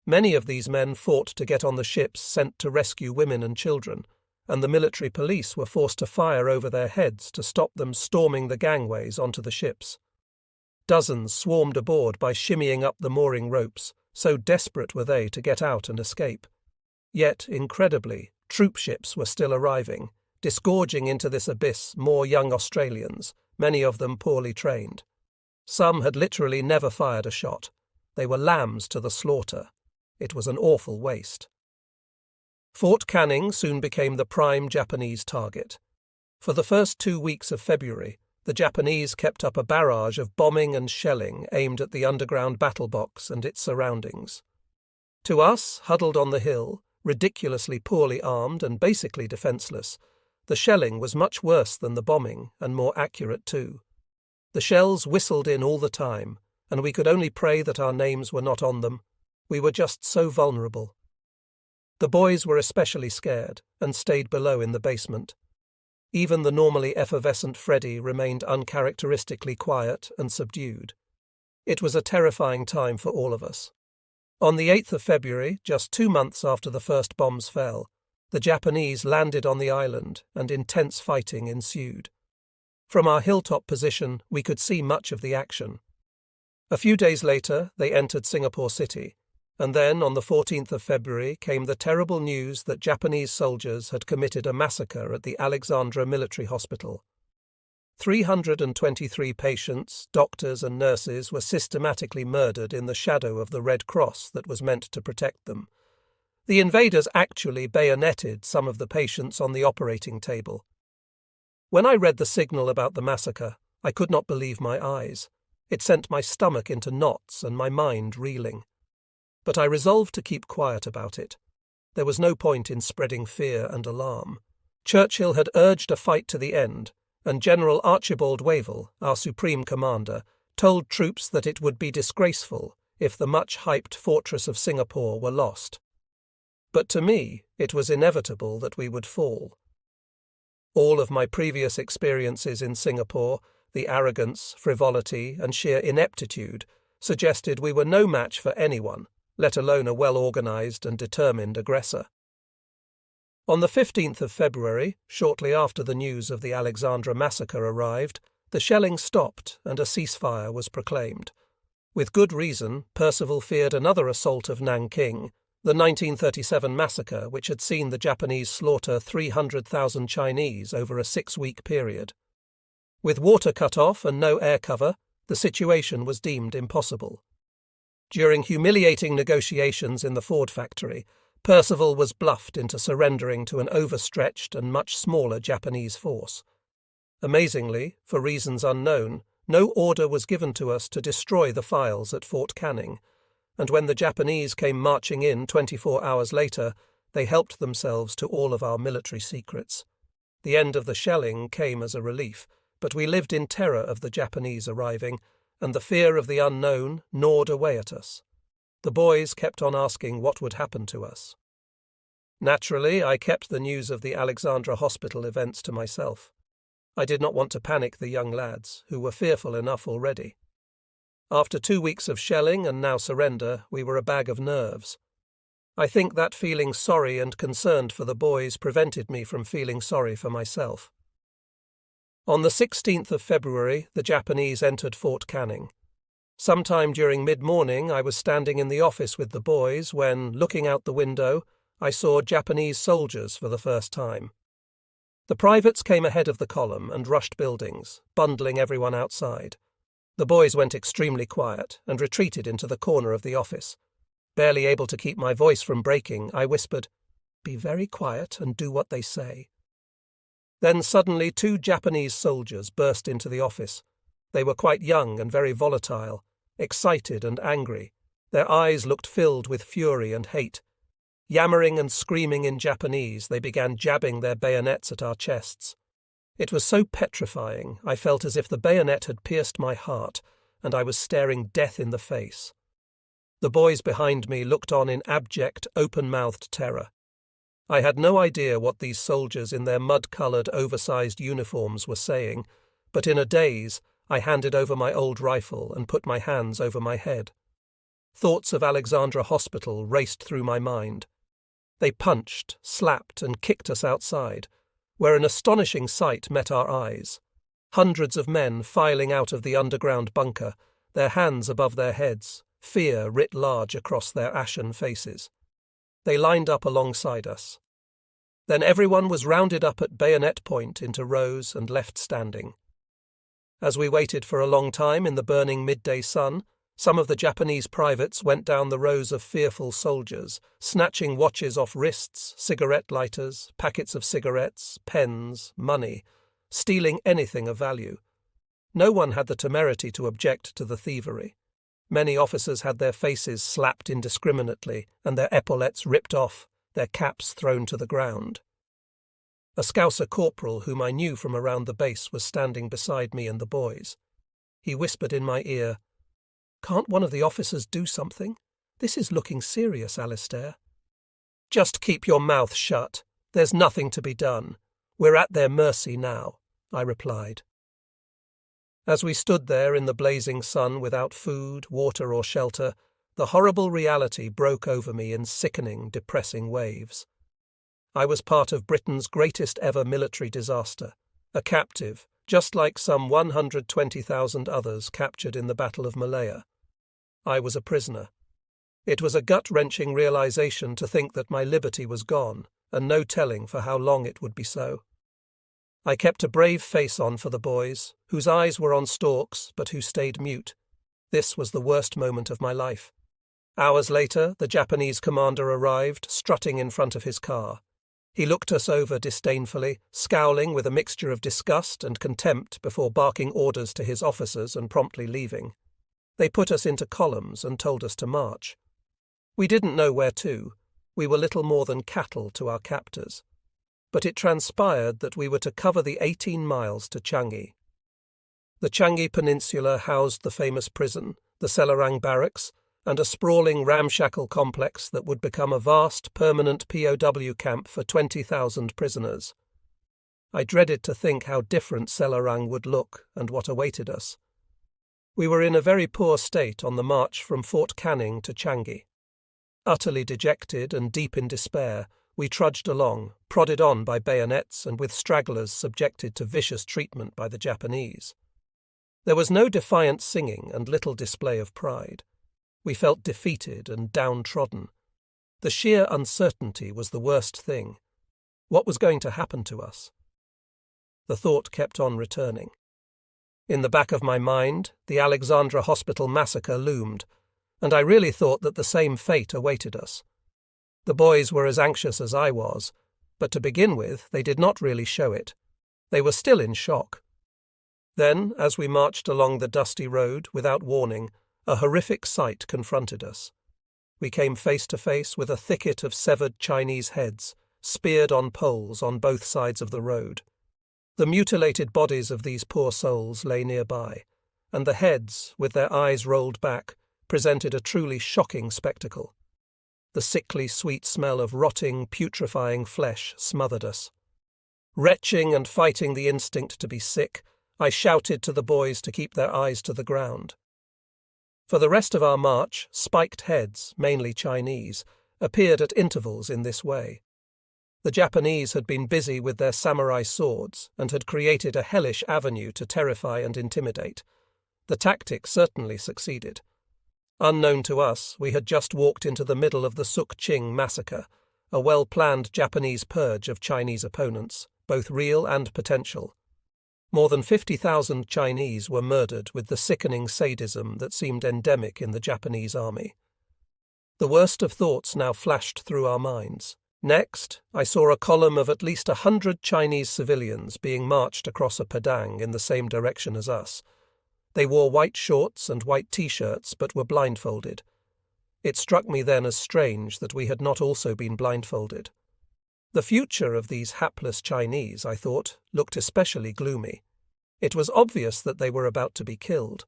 Many of these men fought to get on the ships sent to rescue women and children, and the military police were forced to fire over their heads to stop them storming the gangways onto the ships. Dozens swarmed aboard by shimmying up the mooring ropes, so desperate were they to get out and escape. Yet, incredibly, troop ships were still arriving, disgorging into this abyss more young Australians, many of them poorly trained. Some had literally never fired a shot. They were lambs to the slaughter. It was an awful waste. Fort Canning soon became the prime Japanese target. For the first 2 weeks of February, the Japanese kept up a barrage of bombing and shelling aimed at the underground battle box and its surroundings. To us, huddled on the hill, ridiculously poorly armed and basically defenceless, the shelling was much worse than the bombing, and more accurate too. The shells whistled in all the time, and we could only pray that our names were not on them. We were just so vulnerable. The boys were especially scared, and stayed below in the basement. Even the normally effervescent Freddie remained uncharacteristically quiet and subdued. It was a terrifying time for all of us. On the 8th of February, just 2 months after the first bombs fell, the Japanese landed on the island and intense fighting ensued. From our hilltop position, we could see much of the action. A few days later, they entered Singapore City, and then on the 14th of February came the terrible news that Japanese soldiers had committed a massacre at the Alexandra Military Hospital. 323 patients, doctors and nurses were systematically murdered in the shadow of the Red Cross that was meant to protect them. The invaders actually bayoneted some of the patients on the operating table. When I read the signal about the massacre, I could not believe my eyes. It sent my stomach into knots and my mind reeling. But I resolved to keep quiet about it. There was no point in spreading fear and alarm. Churchill had urged a fight to the end, and General Archibald Wavell, our supreme commander, told troops that it would be disgraceful if the much-hyped fortress of Singapore were lost. But to me, it was inevitable that we would fall. All of my previous experiences in Singapore, the arrogance, frivolity, and sheer ineptitude, suggested we were no match for anyone, let alone a well-organized and determined aggressor. On the 15th of February, shortly after the news of the Alexandra massacre arrived, the shelling stopped and a ceasefire was proclaimed. With good reason, Percival feared another assault of Nanking, the 1937 massacre which had seen the Japanese slaughter 300,000 Chinese over a 6-week period. With water cut off and no air cover, the situation was deemed impossible. During humiliating negotiations in the Ford factory, Percival was bluffed into surrendering to an overstretched and much smaller Japanese force. Amazingly, for reasons unknown, no order was given to us to destroy the files at Fort Canning, and when the Japanese came marching in 24 hours later, they helped themselves to all of our military secrets. The end of the shelling came as a relief, but we lived in terror of the Japanese arriving, and the fear of the unknown gnawed away at us. The boys kept on asking what would happen to us. Naturally, I kept the news of the Alexandra Hospital events to myself. I did not want to panic the young lads, who were fearful enough already. After 2 weeks of shelling and now surrender, we were a bag of nerves. I think that feeling sorry and concerned for the boys prevented me from feeling sorry for myself. On the 16th of February, the Japanese entered Fort Canning. Sometime during mid-morning, I was standing in the office with the boys when, looking out the window, I saw Japanese soldiers for the first time. The privates came ahead of the column and rushed buildings, bundling everyone outside. The boys went extremely quiet and retreated into the corner of the office. Barely able to keep my voice from breaking, I whispered, "Be very quiet and do what they say." Then suddenly 2 Japanese soldiers burst into the office. They were quite young and very volatile, excited and angry. Their eyes looked filled with fury and hate. Yammering and screaming in Japanese, they began jabbing their bayonets at our chests. It was so petrifying, I felt as if the bayonet had pierced my heart, and I was staring death in the face. The boys behind me looked on in abject, open-mouthed terror. I had no idea what these soldiers in their mud-coloured, oversized uniforms were saying, but in a daze, I handed over my old rifle and put my hands over my head. Thoughts of Alexandra Hospital raced through my mind. They punched, slapped, and kicked us outside, where an astonishing sight met our eyes. Hundreds of men filing out of the underground bunker, their hands above their heads, fear writ large across their ashen faces. They lined up alongside us. Then everyone was rounded up at bayonet point into rows and left standing. As we waited for a long time in the burning midday sun, some of the Japanese privates went down the rows of fearful soldiers, snatching watches off wrists, cigarette lighters, packets of cigarettes, pens, money, stealing anything of value. No one had the temerity to object to the thievery. Many officers had their faces slapped indiscriminately and their epaulettes ripped off, their caps thrown to the ground. A Scouser corporal whom I knew from around the base was standing beside me and the boys. He whispered in my ear, "Can't one of the officers do something? This is looking serious, Alistair." "Just keep your mouth shut. There's nothing to be done. We're at their mercy now," I replied. As we stood there in the blazing sun without food, water or shelter, the horrible reality broke over me in sickening, depressing waves. I was part of Britain's greatest ever military disaster, a captive, just like some 120,000 others captured in the Battle of Malaya. I was a prisoner. It was a gut-wrenching realization to think that my liberty was gone, and no telling for how long it would be so. I kept a brave face on for the boys, whose eyes were on stalks but who stayed mute. This was the worst moment of my life. Hours later, the Japanese commander arrived, strutting in front of his car. He looked us over disdainfully, scowling with a mixture of disgust and contempt before barking orders to his officers and promptly leaving. They put us into columns and told us to march. We didn't know where to. We were little more than cattle to our captors. But it transpired that we were to cover the 18 miles to Changi. The Changi Peninsula housed the famous prison, the Selarang Barracks, and a sprawling ramshackle complex that would become a vast, permanent POW camp for 20,000 prisoners. I dreaded to think how different Selarang would look and what awaited us. We were in a very poor state on the march from Fort Canning to Changi. Utterly dejected and deep in despair, we trudged along, prodded on by bayonets and with stragglers subjected to vicious treatment by the Japanese. There was no defiant singing and little display of pride. We felt defeated and downtrodden. The sheer uncertainty was the worst thing. What was going to happen to us? The thought kept on returning. In the back of my mind, the Alexandra Hospital massacre loomed, and I really thought that the same fate awaited us. The boys were as anxious as I was, but to begin with, they did not really show it. They were still in shock. Then, as we marched along the dusty road, without warning, a horrific sight confronted us. We came face to face with a thicket of severed Chinese heads, speared on poles on both sides of the road. The mutilated bodies of these poor souls lay nearby, and the heads, with their eyes rolled back, presented a truly shocking spectacle. The sickly sweet smell of rotting, putrefying flesh smothered us. Retching and fighting the instinct to be sick, I shouted to the boys to keep their eyes to the ground. For the rest of our march, spiked heads, mainly Chinese, appeared at intervals in this way. The Japanese had been busy with their samurai swords and had created a hellish avenue to terrify and intimidate. The tactic certainly succeeded. Unknown to us, we had just walked into the middle of the Suk-Ching massacre, a well-planned Japanese purge of Chinese opponents, both real and potential. More than 50,000 Chinese were murdered with the sickening sadism that seemed endemic in the Japanese army. The worst of thoughts now flashed through our minds. Next, I saw a column of at least 100 Chinese civilians being marched across a padang in the same direction as us. They wore white shorts and white t-shirts but were blindfolded. It struck me then as strange that we had not also been blindfolded. The future of these hapless Chinese, I thought, looked especially gloomy. It was obvious that they were about to be killed.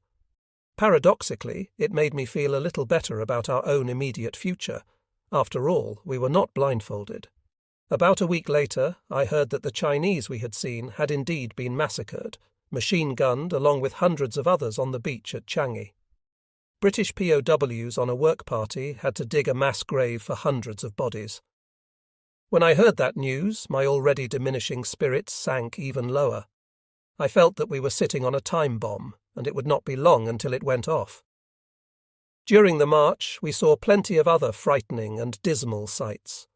Paradoxically, it made me feel a little better about our own immediate future. After all, we were not blindfolded. About a week later, I heard that the Chinese we had seen had indeed been massacred, machine-gunned along with hundreds of others on the beach at Changi. British POWs on a work party had to dig a mass grave for hundreds of bodies. When I heard that news, my already diminishing spirits sank even lower. I felt that we were sitting on a time bomb, and it would not be long until it went off. During the march, we saw plenty of other frightening and dismal sights.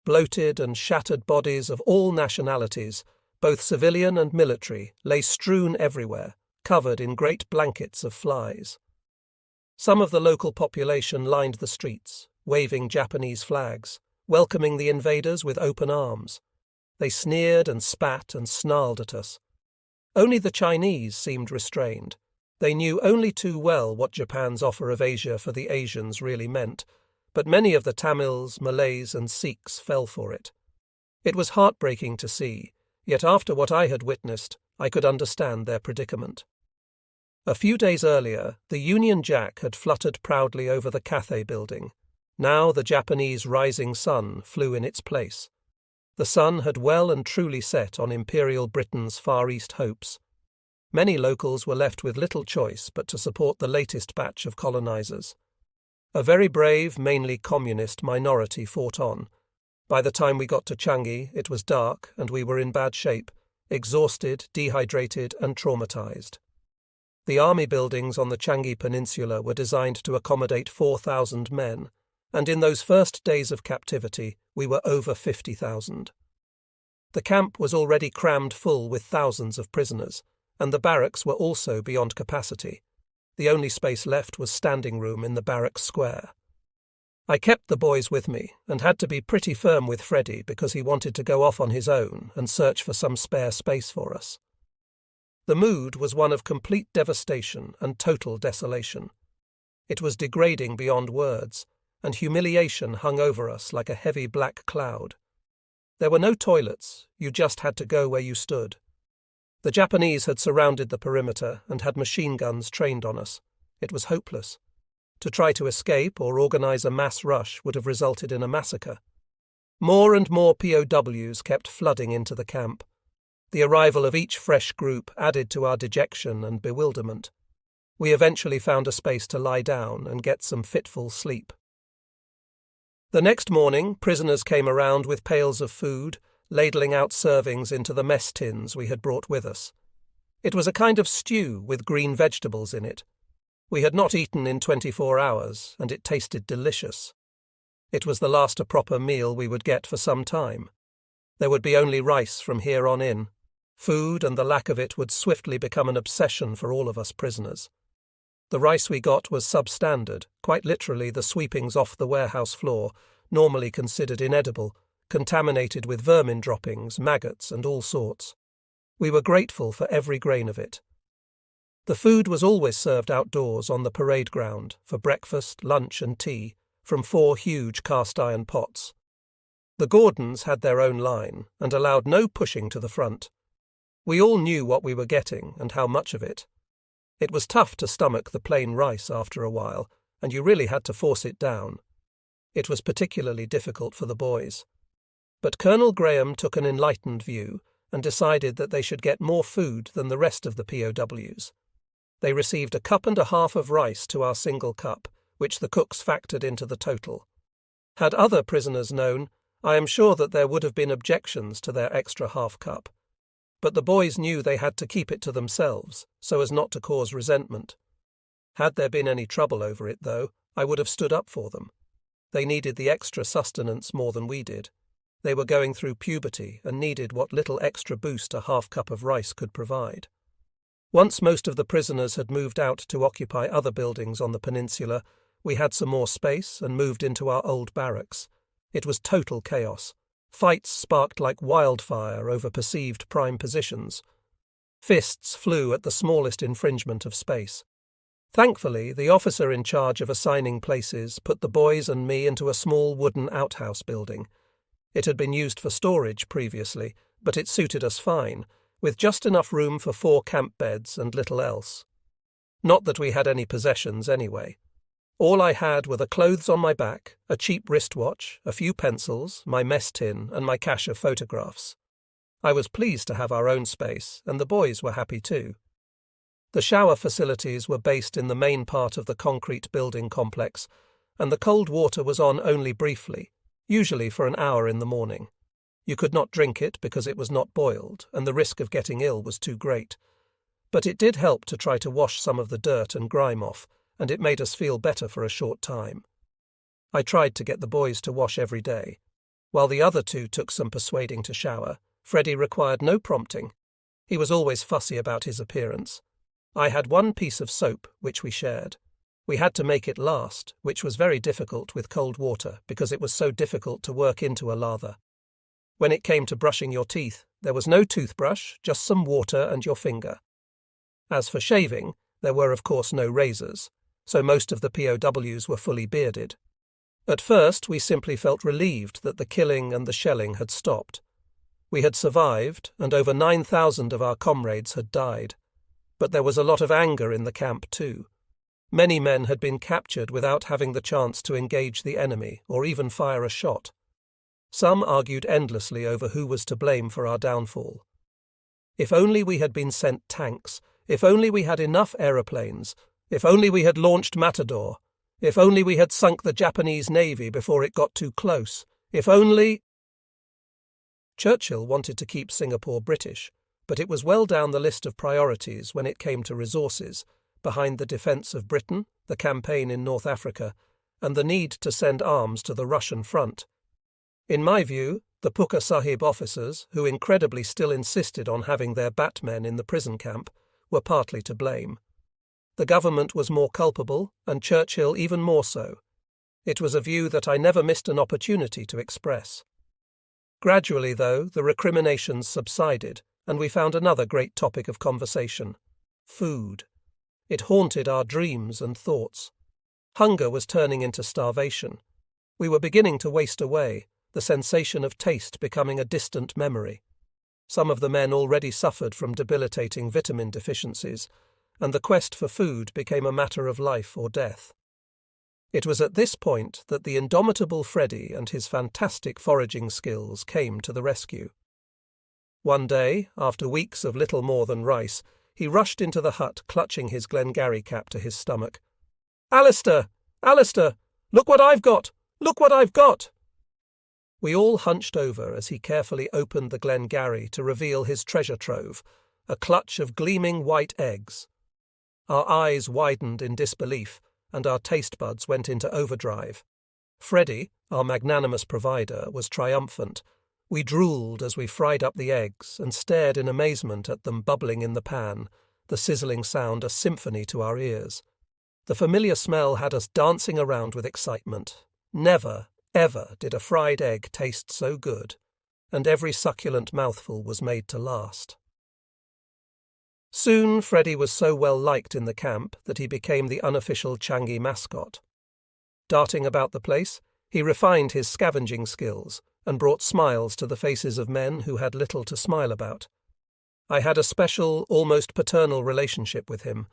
Bloated and shattered bodies of all nationalities, both civilian and military, lay strewn everywhere, covered in great blankets of flies. Some of the local population lined the streets, waving Japanese flags, welcoming the invaders with open arms. They sneered and spat and snarled at us. Only the Chinese seemed restrained. They knew only too well what Japan's offer of Asia for the Asians really meant, but many of the Tamils, Malays and Sikhs fell for it. It was heartbreaking to see, yet after what I had witnessed, I could understand their predicament. A few days earlier, the Union Jack had fluttered proudly over the Cathay building. Now the Japanese rising sun flew in its place. The sun had well and truly set on Imperial Britain's Far East hopes. Many locals were left with little choice but to support the latest batch of colonizers. A very brave, mainly communist minority fought on. By the time we got to Changi, it was dark and we were in bad shape, exhausted, dehydrated and traumatized. The army buildings on the Changi Peninsula were designed to accommodate 4,000 men, and in those first days of captivity we were over 50,000. The camp was already crammed full with thousands of prisoners, and the barracks were also beyond capacity. The only space left was standing room in the barracks square. I kept the boys with me and had to be pretty firm with Freddie because he wanted to go off on his own and search for some spare space for us. The mood was one of complete devastation and total desolation. It was degrading beyond words, and humiliation hung over us like a heavy black cloud. There were no toilets, you just had to go where you stood. The Japanese had surrounded the perimeter and had machine guns trained on us. It was hopeless. To try to escape or organize a mass rush would have resulted in a massacre. More and more POWs kept flooding into the camp. The arrival of each fresh group added to our dejection and bewilderment. We eventually found a space to lie down and get some fitful sleep. The next morning, prisoners came around with pails of food, ladling out servings into the mess tins we had brought with us. It was a kind of stew with green vegetables in it. We had not eaten in 24 hours, and it tasted delicious. It was the last proper meal we would get for some time. There would be only rice from here on in. Food and the lack of it would swiftly become an obsession for all of us prisoners. The rice we got was substandard, quite literally the sweepings off the warehouse floor, normally considered inedible, contaminated with vermin droppings, maggots, and all sorts. We were grateful for every grain of it. The food was always served outdoors on the parade ground, for breakfast, lunch and tea, from 4 huge cast-iron pots. The Gordons had their own line, and allowed no pushing to the front. We all knew what we were getting and how much of it. It was tough to stomach the plain rice after a while, and you really had to force it down. It was particularly difficult for the boys. But Colonel Graham took an enlightened view and decided that they should get more food than the rest of the POWs. They received a cup and a half of rice to our single cup, which the cooks factored into the total. Had other prisoners known, I am sure that there would have been objections to their extra half cup. But the boys knew they had to keep it to themselves, so as not to cause resentment. Had there been any trouble over it, though, I would have stood up for them. They needed the extra sustenance more than we did. They were going through puberty and needed what little extra boost a half cup of rice could provide. Once most of the prisoners had moved out to occupy other buildings on the peninsula, we had some more space and moved into our old barracks. It was total chaos. Fights sparked like wildfire over perceived prime positions. Fists flew at the smallest infringement of space. Thankfully, the officer in charge of assigning places put the boys and me into a small wooden outhouse building. It had been used for storage previously, but it suited us fine, with just enough room for 4 camp beds and little else. Not that we had any possessions anyway. All I had were the clothes on my back, a cheap wristwatch, a few pencils, my mess tin, and my cache of photographs. I was pleased to have our own space, and the boys were happy too. The shower facilities were based in the main part of the concrete building complex, and the cold water was on only briefly, usually for an hour in the morning. You could not drink it because it was not boiled, and the risk of getting ill was too great. But it did help to try to wash some of the dirt and grime off, and it made us feel better for a short time. I tried to get the boys to wash every day. While the other 2 took some persuading to shower, Freddie required no prompting. He was always fussy about his appearance. I had 1 piece of soap, which we shared. We had to make it last, which was very difficult with cold water because it was so difficult to work into a lather. When it came to brushing your teeth, there was no toothbrush, just some water and your finger. As for shaving, there were of course no razors, so most of the POWs were fully bearded. At first, we simply felt relieved that the killing and the shelling had stopped. We had survived, and over 9,000 of our comrades had died. But there was a lot of anger in the camp too. Many men had been captured without having the chance to engage the enemy or even fire a shot. Some argued endlessly over who was to blame for our downfall. If only we had been sent tanks, if only we had enough aeroplanes, if only we had launched Matador, if only we had sunk the Japanese Navy before it got too close, if only— Churchill wanted to keep Singapore British, but it was well down the list of priorities when it came to resources, behind the defence of Britain, the campaign in North Africa, and the need to send arms to the Russian front. In my view, the Pukka Sahib officers, who incredibly still insisted on having their batmen in the prison camp, were partly to blame. The government was more culpable, and Churchill even more so. It was a view that I never missed an opportunity to express. Gradually, though, the recriminations subsided, and we found another great topic of conversation: food. It haunted our dreams and thoughts. Hunger was turning into starvation. We were beginning to waste away, the sensation of taste becoming a distant memory. Some of the men already suffered from debilitating vitamin deficiencies, and the quest for food became a matter of life or death. It was at this point that the indomitable Freddie and his fantastic foraging skills came to the rescue. One day, after weeks of little more than rice, he rushed into the hut clutching his Glengarry cap to his stomach. "Alistair! Alistair! Look what I've got! Look what I've got!" We all hunched over as he carefully opened the Glengarry to reveal his treasure trove, a clutch of gleaming white eggs. Our eyes widened in disbelief, and our taste buds went into overdrive. Freddie, our magnanimous provider, was triumphant. We drooled as we fried up the eggs and stared in amazement at them bubbling in the pan, the sizzling sound a symphony to our ears. The familiar smell had us dancing around with excitement. Never, ever did a fried egg taste so good, and every succulent mouthful was made to last. Soon Freddie was so well liked in the camp that he became the unofficial Changi mascot. Darting about the place, he refined his scavenging skills and brought smiles to the faces of men who had little to smile about. I had a special, almost paternal relationship with him,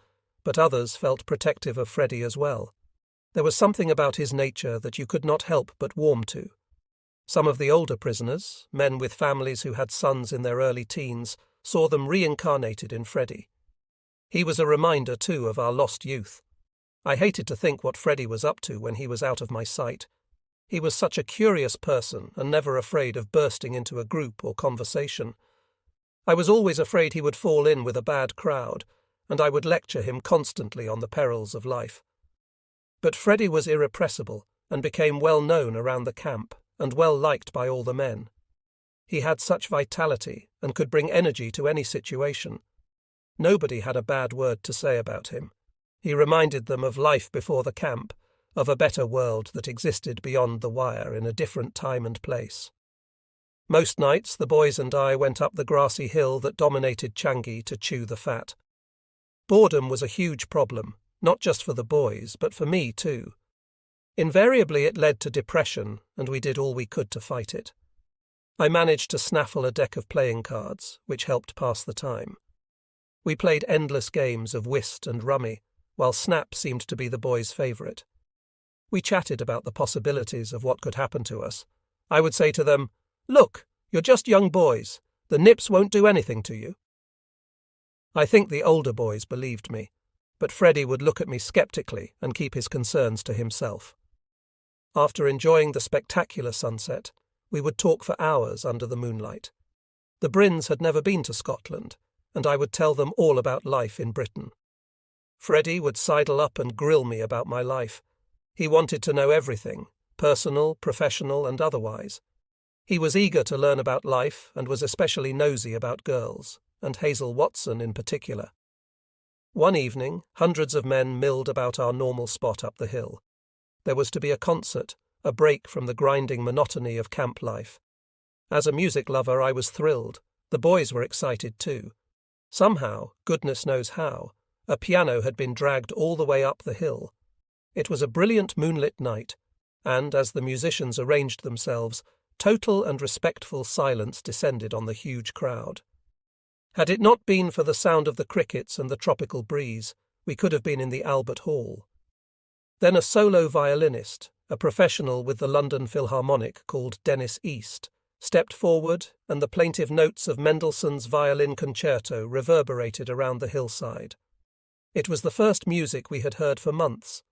but others felt protective of Freddie as well. There was something about his nature that you could not help but warm to. Some of the older prisoners, men with families who had sons in their early teens, saw them reincarnated in Freddie. He was a reminder, too, of our lost youth. I hated to think what Freddie was up to when he was out of my sight. He was such a curious person and never afraid of bursting into a group or conversation. I was always afraid he would fall in with a bad crowd, and I would lecture him constantly on the perils of life. But Freddie was irrepressible and became well known around the camp and well liked by all the men. He had such vitality and could bring energy to any situation. Nobody had a bad word to say about him. He reminded them of life before the camp, of a better world that existed beyond the wire in a different time and place. Most nights the boys and I went up the grassy hill that dominated Changi to chew the fat. Boredom was a huge problem, not just for the boys, but for me too. Invariably it led to depression, and we did all we could to fight it. I managed to snaffle a deck of playing cards, which helped pass the time. We played endless games of whist and rummy, while Snap seemed to be the boys' favourite. We chatted about the possibilities of what could happen to us. I would say to them, "Look, you're just young boys. The nips won't do anything to you." I think the older boys believed me, but Freddie would look at me sceptically and keep his concerns to himself. After enjoying the spectacular sunset, we would talk for hours under the moonlight. The Bryns had never been to Scotland, and I would tell them all about life in Britain. Freddie would sidle up and grill me about my life. He wanted to know everything, personal, professional, and otherwise. He was eager to learn about life and was especially nosy about girls, and Hazel Watson in particular. One evening, hundreds of men milled about our normal spot up the hill. There was to be a concert, a break from the grinding monotony of camp life. As a music lover, I was thrilled. The boys were excited too. Somehow, goodness knows how, a piano had been dragged all the way up the hill. It was a brilliant moonlit night, and as the musicians arranged themselves, total and respectful silence descended on the huge crowd. Had it not been for the sound of the crickets and the tropical breeze, we could have been in the Albert Hall. Then a solo violinist, a professional with the London Philharmonic called Dennis East, stepped forward, and the plaintive notes of Mendelssohn's violin concerto reverberated around the hillside. It was the first music we had heard for months.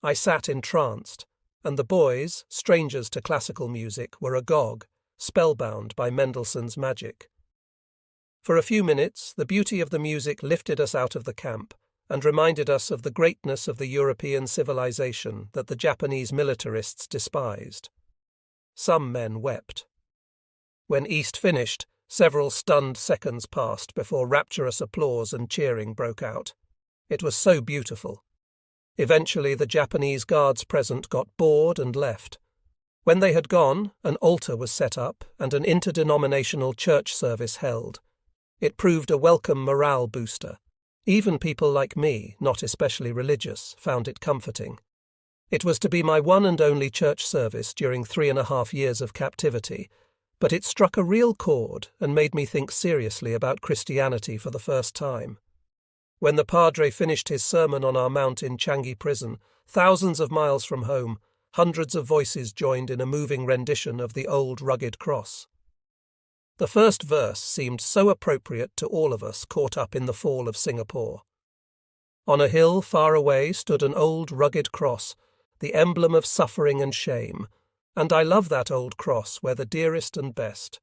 I sat entranced, and the boys, strangers to classical music, were agog, spellbound by Mendelssohn's magic. For a few minutes, the beauty of the music lifted us out of the camp and reminded us of the greatness of the European civilization that the Japanese militarists despised. Some men wept. When East finished, several stunned seconds passed before rapturous applause and cheering broke out. It was so beautiful. Eventually the Japanese guards present got bored and left. When they had gone, an altar was set up and an interdenominational church service held. It proved a welcome morale booster. Even people like me, not especially religious, found it comforting. It was to be my one and only church service during 3.5 years of captivity, but it struck a real chord and made me think seriously about Christianity for the first time. When the padre finished his sermon on our mount in Changi prison, thousands of miles from home, hundreds of voices joined in a moving rendition of the old rugged cross. The first verse seemed so appropriate to all of us caught up in the fall of Singapore. On a hill far away stood an old rugged cross, the emblem of suffering and shame, and I love that old cross where the dearest and best.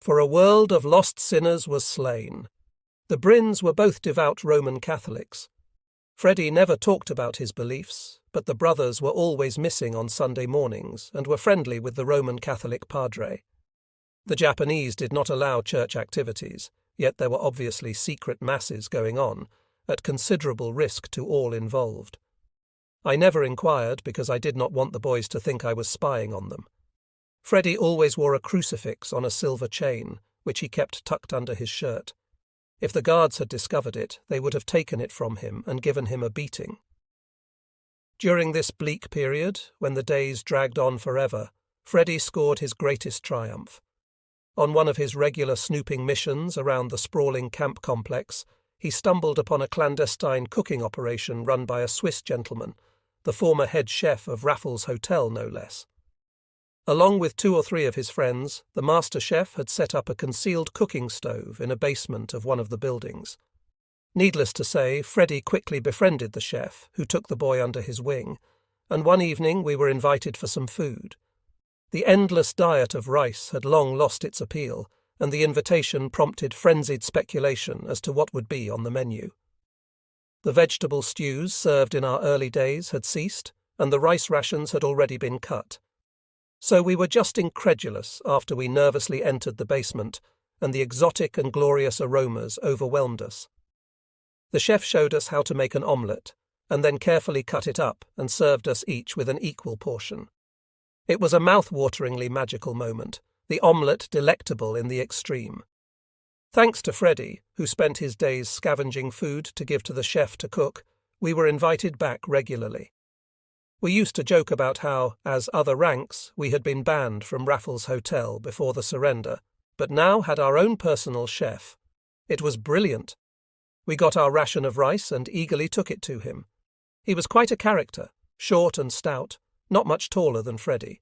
For a world of lost sinners was slain. The Bryns were both devout Roman Catholics. Freddie never talked about his beliefs, but the brothers were always missing on Sunday mornings and were friendly with the Roman Catholic padre. The Japanese did not allow church activities, yet there were obviously secret masses going on, at considerable risk to all involved. I never inquired because I did not want the boys to think I was spying on them. Freddie always wore a crucifix on a silver chain, which he kept tucked under his shirt. If the guards had discovered it, they would have taken it from him and given him a beating. During this bleak period, when the days dragged on forever, Freddie scored his greatest triumph. On one of his regular snooping missions around the sprawling camp complex, he stumbled upon a clandestine cooking operation run by a Swiss gentleman, the former head chef of Raffles Hotel no less. Along with 2 or 3 of his friends, the master chef had set up a concealed cooking stove in a basement of one of the buildings. Needless to say, Freddie quickly befriended the chef, who took the boy under his wing, and one evening we were invited for some food. The endless diet of rice had long lost its appeal, and the invitation prompted frenzied speculation as to what would be on the menu. The vegetable stews served in our early days had ceased, and the rice rations had already been cut. So we were just incredulous after we nervously entered the basement, and the exotic and glorious aromas overwhelmed us. The chef showed us how to make an omelette, and then carefully cut it up and served us each with an equal portion. It was a mouth-wateringly magical moment, the omelette delectable in the extreme. Thanks to Freddie, who spent his days scavenging food to give to the chef to cook, we were invited back regularly. We used to joke about how, as other ranks, we had been banned from Raffles Hotel before the surrender, but now had our own personal chef. It was brilliant. We got our ration of rice and eagerly took it to him. He was quite a character, short and stout, not much taller than Freddie.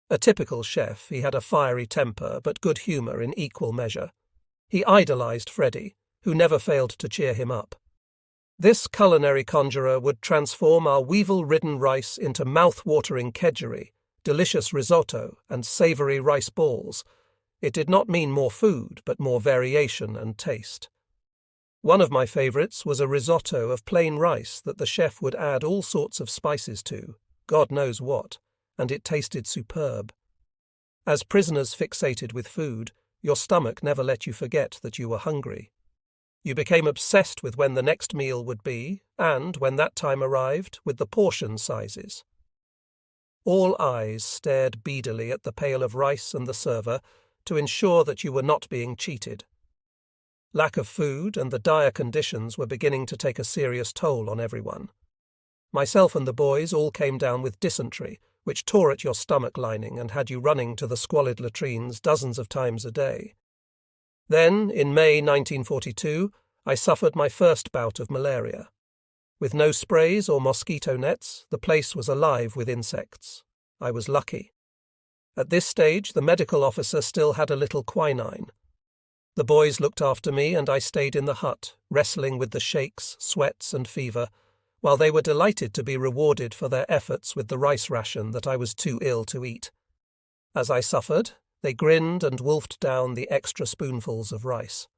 A typical chef, he had a fiery temper but good humour in equal measure. He idolised Freddie, who never failed to cheer him up. This culinary conjurer would transform our weevil-ridden rice into mouth-watering kedgeree, delicious risotto, and savoury rice balls. It did not mean more food, but more variation and taste. One of my favourites was a risotto of plain rice that the chef would add all sorts of spices to, God knows what, and it tasted superb. As prisoners fixated with food, your stomach never let you forget that you were hungry. You became obsessed with when the next meal would be, and, when that time arrived, with the portion sizes. All eyes stared beadily at the pail of rice and the server to ensure that you were not being cheated. Lack of food and the dire conditions were beginning to take a serious toll on everyone. Myself and the boys all came down with dysentery, which tore at your stomach lining and had you running to the squalid latrines dozens of times a day. Then, in May 1942, I suffered my first bout of malaria. With no sprays or mosquito nets, the place was alive with insects. I was lucky. At this stage, the medical officer still had a little quinine. The boys looked after me and I stayed in the hut, wrestling with the shakes, sweats and fever, while they were delighted to be rewarded for their efforts with the rice ration that I was too ill to eat. As I suffered, they grinned and wolfed down the extra spoonfuls of rice.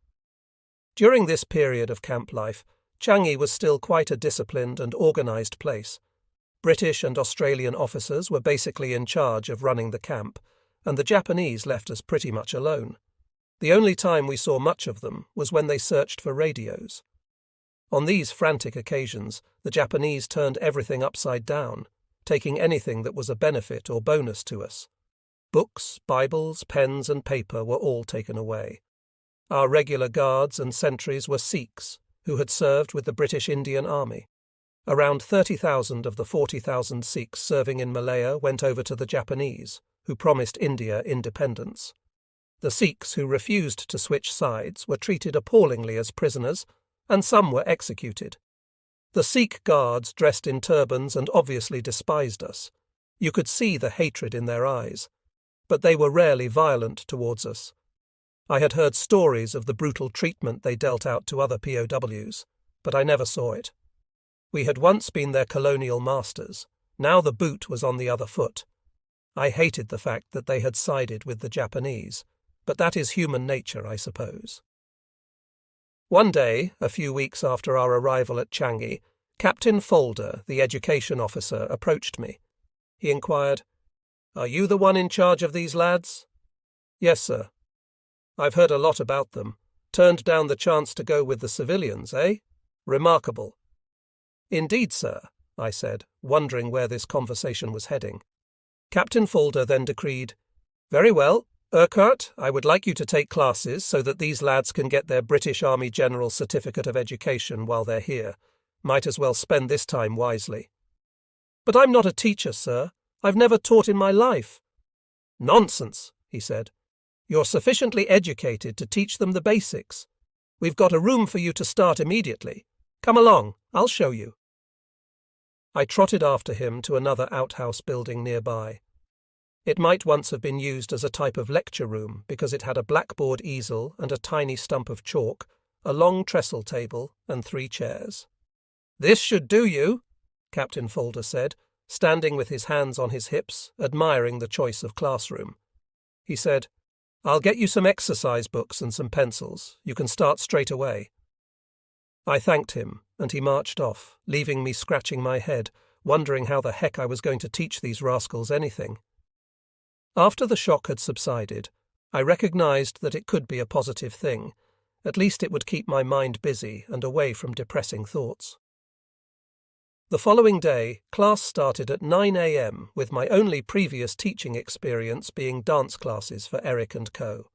During this period of camp life, Changi was still quite a disciplined and organised place. British and Australian officers were basically in charge of running the camp, and the Japanese left us pretty much alone. The only time we saw much of them was when they searched for radios. On these frantic occasions, the Japanese turned everything upside down, taking anything that was a benefit or bonus to us. Books, Bibles, pens and paper were all taken away. Our regular guards and sentries were Sikhs, who had served with the British Indian Army. Around 30,000 of the 40,000 Sikhs serving in Malaya went over to the Japanese, who promised India independence. The Sikhs who refused to switch sides were treated appallingly as prisoners, and some were executed. The Sikh guards dressed in turbans and obviously despised us. You could see the hatred in their eyes, but they were rarely violent towards us. I had heard stories of the brutal treatment they dealt out to other POWs, but I never saw it. We had once been their colonial masters. Now the boot was on the other foot. I hated the fact that they had sided with the Japanese, but that is human nature, I suppose. One day, a few weeks after our arrival at Changi, Captain Folder, the education officer, approached me. He inquired, "Are you the one in charge of these lads?" "Yes, sir." "I've heard a lot about them. Turned down the chance to go with the civilians, eh? Remarkable." "Indeed, sir," I said, wondering where this conversation was heading. Captain Folder then decreed, "Very well, Urquhart, I would like you to take classes so that these lads can get their British Army General Certificate of Education while they're here. Might as well spend this time wisely." "But I'm not a teacher, sir. I've never taught in my life." "Nonsense," he said. "You're sufficiently educated to teach them the basics. We've got a room for you to start immediately. Come along, I'll show you." I trotted after him to another outhouse building nearby. It might once have been used as a type of lecture room because it had a blackboard easel and a tiny stump of chalk, a long trestle table, and 3 chairs. "This should do you," Captain Folder said, standing with his hands on his hips, admiring the choice of classroom. He said, "I'll get you some exercise books and some pencils. You can start straight away." I thanked him, and he marched off, leaving me scratching my head, wondering how the heck I was going to teach these rascals anything. After the shock had subsided, I recognized that it could be a positive thing. At least it would keep my mind busy and away from depressing thoughts. The following day, class started at 9 a.m. with my only previous teaching experience being dance classes for Eric and Co.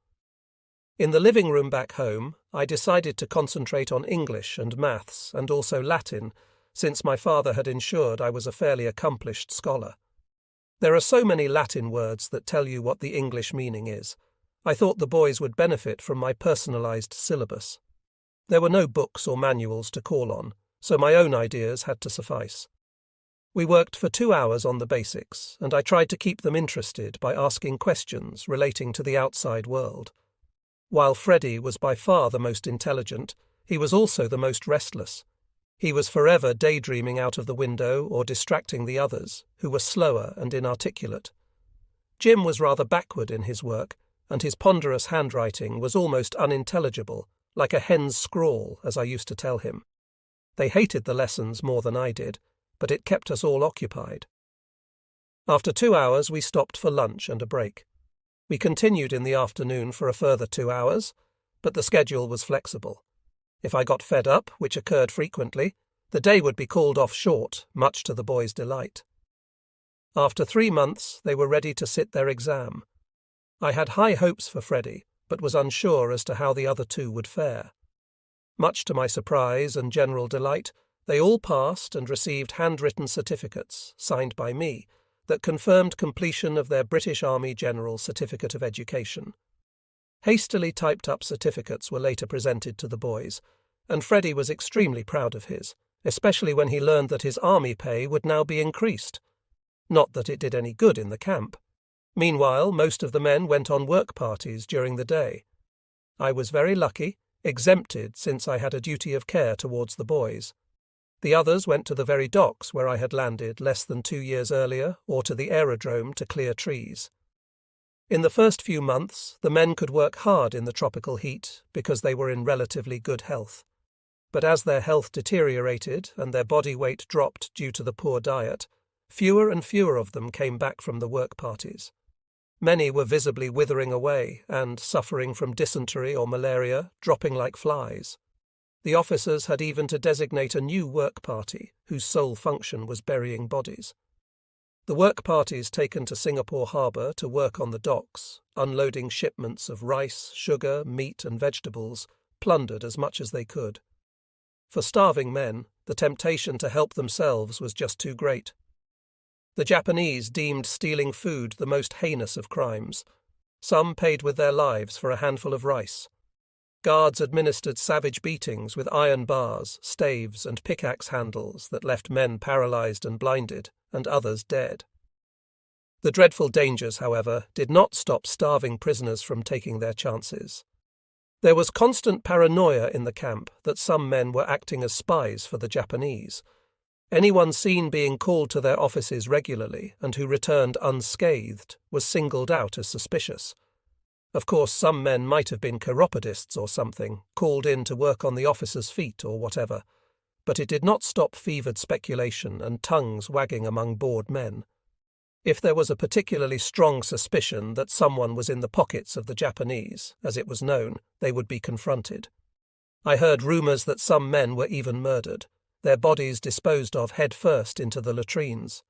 In the living room back home, I decided to concentrate on English and maths and also Latin, since my father had ensured I was a fairly accomplished scholar. There are so many Latin words that tell you what the English meaning is. I thought the boys would benefit from my personalized syllabus. There were no books or manuals to call on, so my own ideas had to suffice. We worked for 2 hours on the basics, and I tried to keep them interested by asking questions relating to the outside world. While Freddie was by far the most intelligent, he was also the most restless. He was forever daydreaming out of the window or distracting the others, who were slower and inarticulate. Jim was rather backward in his work, and his ponderous handwriting was almost unintelligible, like a hen's scrawl, as I used to tell him. They hated the lessons more than I did, but it kept us all occupied. After 2 hours, we stopped for lunch and a break. We continued in the afternoon for a further 2 hours, but the schedule was flexible. If I got fed up, which occurred frequently, the day would be called off short, much to the boys' delight. After 3 months, they were ready to sit their exam. I had high hopes for Freddie, but was unsure as to how the other 2 would fare. Much to my surprise and general delight, they all passed and received handwritten certificates, signed by me, that confirmed completion of their British Army General Certificate of Education. Hastily typed-up certificates were later presented to the boys, and Freddie was extremely proud of his, especially when he learned that his army pay would now be increased. Not that it did any good in the camp. Meanwhile, most of the men went on work parties during the day. I was very lucky, exempted since I had a duty of care towards the boys. The others went to the very docks where I had landed less than 2 years earlier, or to the aerodrome to clear trees. In the first few months, the men could work hard in the tropical heat because they were in relatively good health. But as their health deteriorated and their body weight dropped due to the poor diet, fewer and fewer of them came back from the work parties. Many were visibly withering away and, suffering from dysentery or malaria, dropping like flies. The officers had even to designate a new work party, whose sole function was burying bodies. The work parties taken to Singapore harbour to work on the docks, unloading shipments of rice, sugar, meat and vegetables, plundered as much as they could. For starving men, the temptation to help themselves was just too great. The Japanese deemed stealing food the most heinous of crimes. Some paid with their lives for a handful of rice. Guards administered savage beatings with iron bars, staves and pickaxe handles that left men paralysed and blinded, and others dead. The dreadful dangers, however, did not stop starving prisoners from taking their chances. There was constant paranoia in the camp that some men were acting as spies for the Japanese. Anyone seen being called to their offices regularly and who returned unscathed was singled out as suspicious. Of course, some men might have been chiropodists or something, called in to work on the officers' feet or whatever, but it did not stop fevered speculation and tongues wagging among bored men. If there was a particularly strong suspicion that someone was in the pockets of the Japanese, as it was known, they would be confronted. I heard rumours that some men were even murdered, their bodies disposed of head first into the latrines.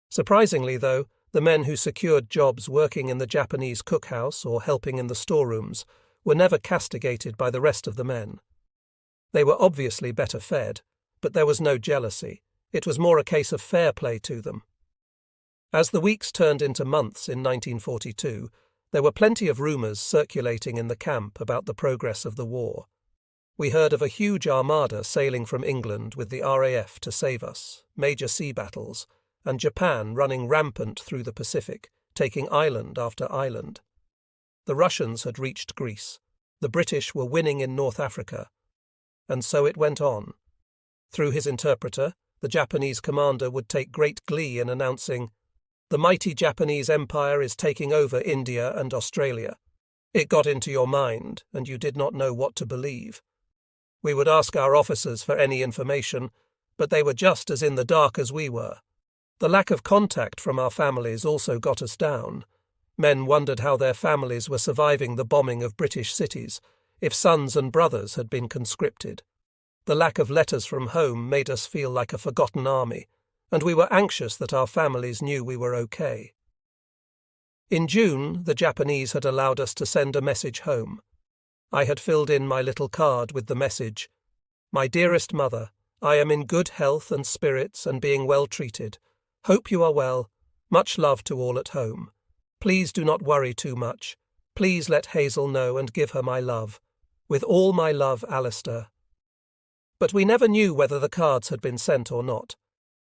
Surprisingly, though, the men who secured jobs working in the Japanese cookhouse or helping in the storerooms were never castigated by the rest of the men. They were obviously better fed, but there was no jealousy. It was more a case of fair play to them. As the weeks turned into months in 1942, there were plenty of rumours circulating in the camp about the progress of the war. We heard of a huge armada sailing from England with the RAF to save us, major sea battles, and Japan running rampant through the Pacific, taking island after island. The Russians had reached Greece. The British were winning in North Africa. And so it went on. Through his interpreter, the Japanese commander would take great glee in announcing, "The mighty Japanese Empire is taking over India and Australia. It got into your mind, and you did not know what to believe." We would ask our officers for any information, but they were just as in the dark as we were. The lack of contact from our families also got us down. Men wondered how their families were surviving the bombing of British cities, if sons and brothers had been conscripted. The lack of letters from home made us feel like a forgotten army, and we were anxious that our families knew we were okay. In June, the Japanese had allowed us to send a message home. I had filled in my little card with the message, "My dearest mother, I am in good health and spirits and being well treated. Hope you are well. Much love to all at home. Please do not worry too much. Please let Hazel know and give her my love. With all my love, Alistair." But we never knew whether the cards had been sent or not.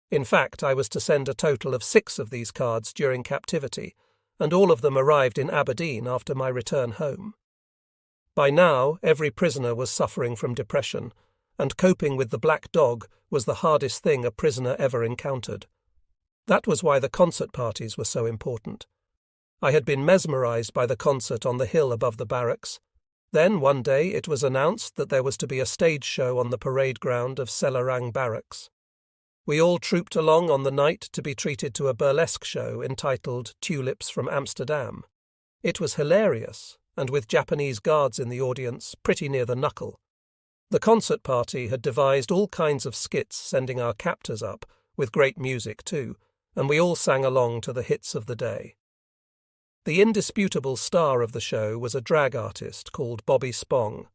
In fact, I was to send a total of 6 of these cards during captivity, and all of them arrived in Aberdeen after my return home. By now, every prisoner was suffering from depression, and coping with the black dog was the hardest thing a prisoner ever encountered. That was why the concert parties were so important. I had been mesmerized by the concert on the hill above the barracks. Then, one day, it was announced that there was to be a stage show on the parade ground of Selarang Barracks. We all trooped along on the night to be treated to a burlesque show entitled Tulips from Amsterdam. It was hilarious, and with Japanese guards in the audience, pretty near the knuckle. The concert party had devised all kinds of skits sending our captors up, with great music too, and we all sang along to the hits of the day. The indisputable star of the show was a drag artist called Bobby Spong.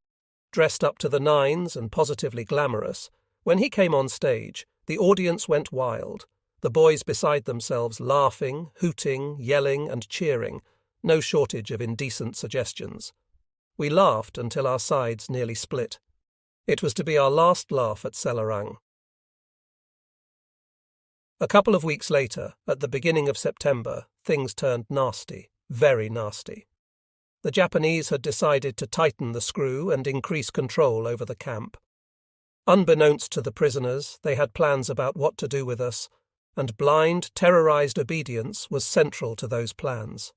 Dressed up to the nines and positively glamorous, when he came on stage, the audience went wild, the boys beside themselves laughing, hooting, yelling and cheering, no shortage of indecent suggestions. We laughed until our sides nearly split. It was to be our last laugh at Selarang. A couple of weeks later, at the beginning of September, things turned nasty, very nasty. The Japanese had decided to tighten the screw and increase control over the camp. Unbeknownst to the prisoners, they had plans about what to do with us, and blind, terrorized obedience was central to those plans.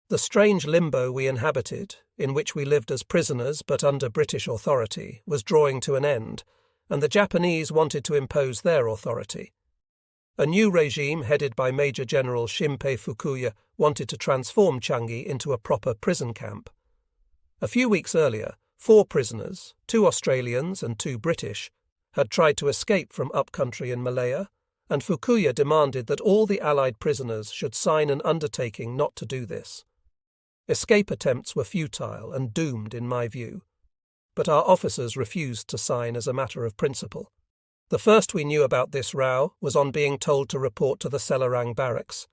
The strange limbo we inhabited, in which we lived as prisoners but under British authority, was drawing to an end, and the Japanese wanted to impose their authority. A new regime headed by Major General Shinpei Fukuya wanted to transform Changi into a proper prison camp. A few weeks earlier, 4 prisoners, 2 Australians and 2 British, had tried to escape from upcountry in Malaya, and Fukuya demanded that all the Allied prisoners should sign an undertaking not to do this. Escape attempts were futile and doomed in my view, but our officers refused to sign as a matter of principle. The first we knew about this row was on being told to report to the Selarang barracks.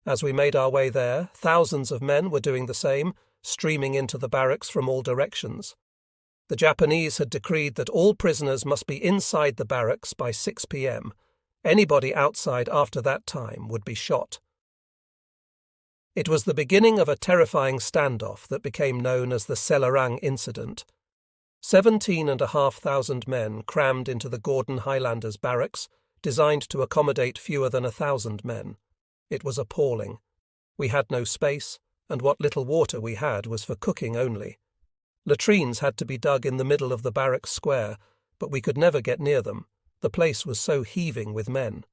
As we made our way there, thousands of men were doing the same, streaming into the barracks from all directions. The Japanese had decreed that all prisoners must be inside the barracks by 6 p.m. Anybody outside after that time would be shot. It was the beginning of a terrifying standoff that became known as the Selarang Incident. 17,500 men crammed into the Gordon Highlanders barracks, designed to accommodate fewer than 1,000 men. It was appalling. We had no space, and what little water we had was for cooking only. Latrines had to be dug in the middle of the barracks square, but we could never get near them. The place was so heaving with men.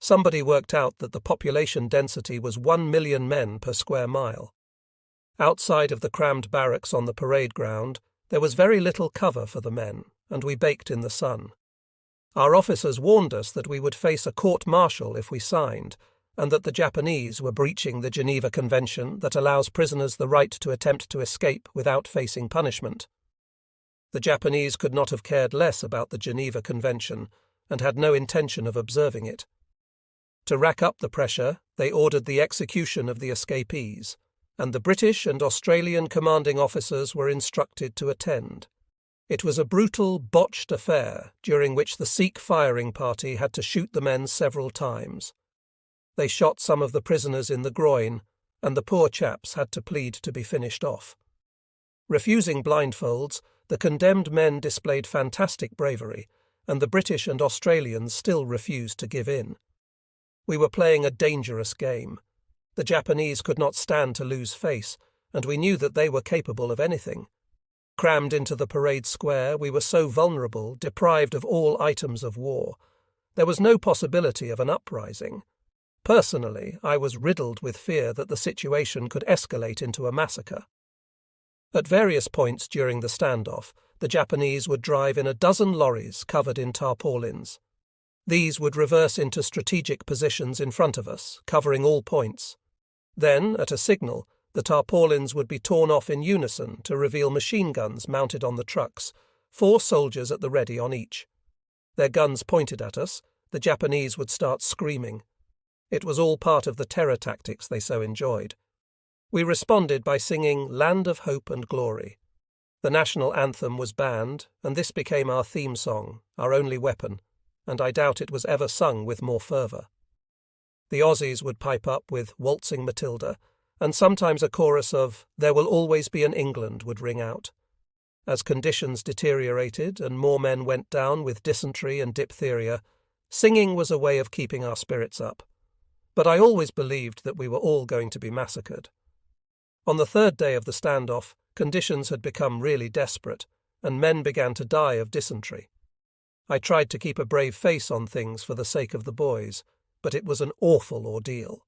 Somebody worked out that the population density was 1 million men per square mile. Outside of the crammed barracks on the parade ground, there was very little cover for the men, and we baked in the sun. Our officers warned us that we would face a court-martial if we signed, and that the Japanese were breaching the Geneva Convention that allows prisoners the right to attempt to escape without facing punishment. The Japanese could not have cared less about the Geneva Convention, and had no intention of observing it. To rack up the pressure, they ordered the execution of the escapees, and the British and Australian commanding officers were instructed to attend. It was a brutal, botched affair during which the Sikh firing party had to shoot the men several times. They shot some of the prisoners in the groin, and the poor chaps had to plead to be finished off. Refusing blindfolds, the condemned men displayed fantastic bravery, and the British and Australians still refused to give in. We were playing a dangerous game. The Japanese could not stand to lose face, and we knew that they were capable of anything. Crammed into the parade square, we were so vulnerable, deprived of all items of war. There was no possibility of an uprising. Personally, I was riddled with fear that the situation could escalate into a massacre. At various points during the standoff, the Japanese would drive in a dozen lorries covered in tarpaulins. These would reverse into strategic positions in front of us, covering all points. Then, at a signal, the tarpaulins would be torn off in unison to reveal machine guns mounted on the trucks, 4 soldiers at the ready on each. Their guns pointed at us, the Japanese would start screaming. It was all part of the terror tactics they so enjoyed. We responded by singing Land of Hope and Glory. The national anthem was banned, and this became our theme song, our only weapon, and I doubt it was ever sung with more fervour. The Aussies would pipe up with Waltzing Matilda, and sometimes a chorus of There Will Always Be an England would ring out. As conditions deteriorated and more men went down with dysentery and diphtheria, singing was a way of keeping our spirits up. But I always believed that we were all going to be massacred. On the 3rd day of the standoff, conditions had become really desperate, and men began to die of dysentery. I tried to keep a brave face on things for the sake of the boys, but it was an awful ordeal.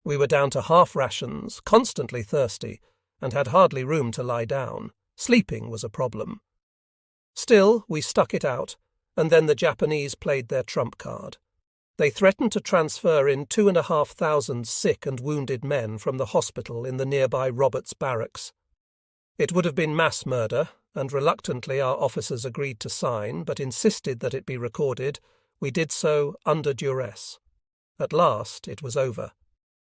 We were down to half rations, constantly thirsty, and had hardly room to lie down. Sleeping was a problem. Still, we stuck it out, and then the Japanese played their trump card. They threatened to transfer in 2,500 sick and wounded men from the hospital in the nearby Roberts Barracks. It would have been mass murder, and reluctantly our officers agreed to sign, but insisted that it be recorded. We did so under duress. At last it was over.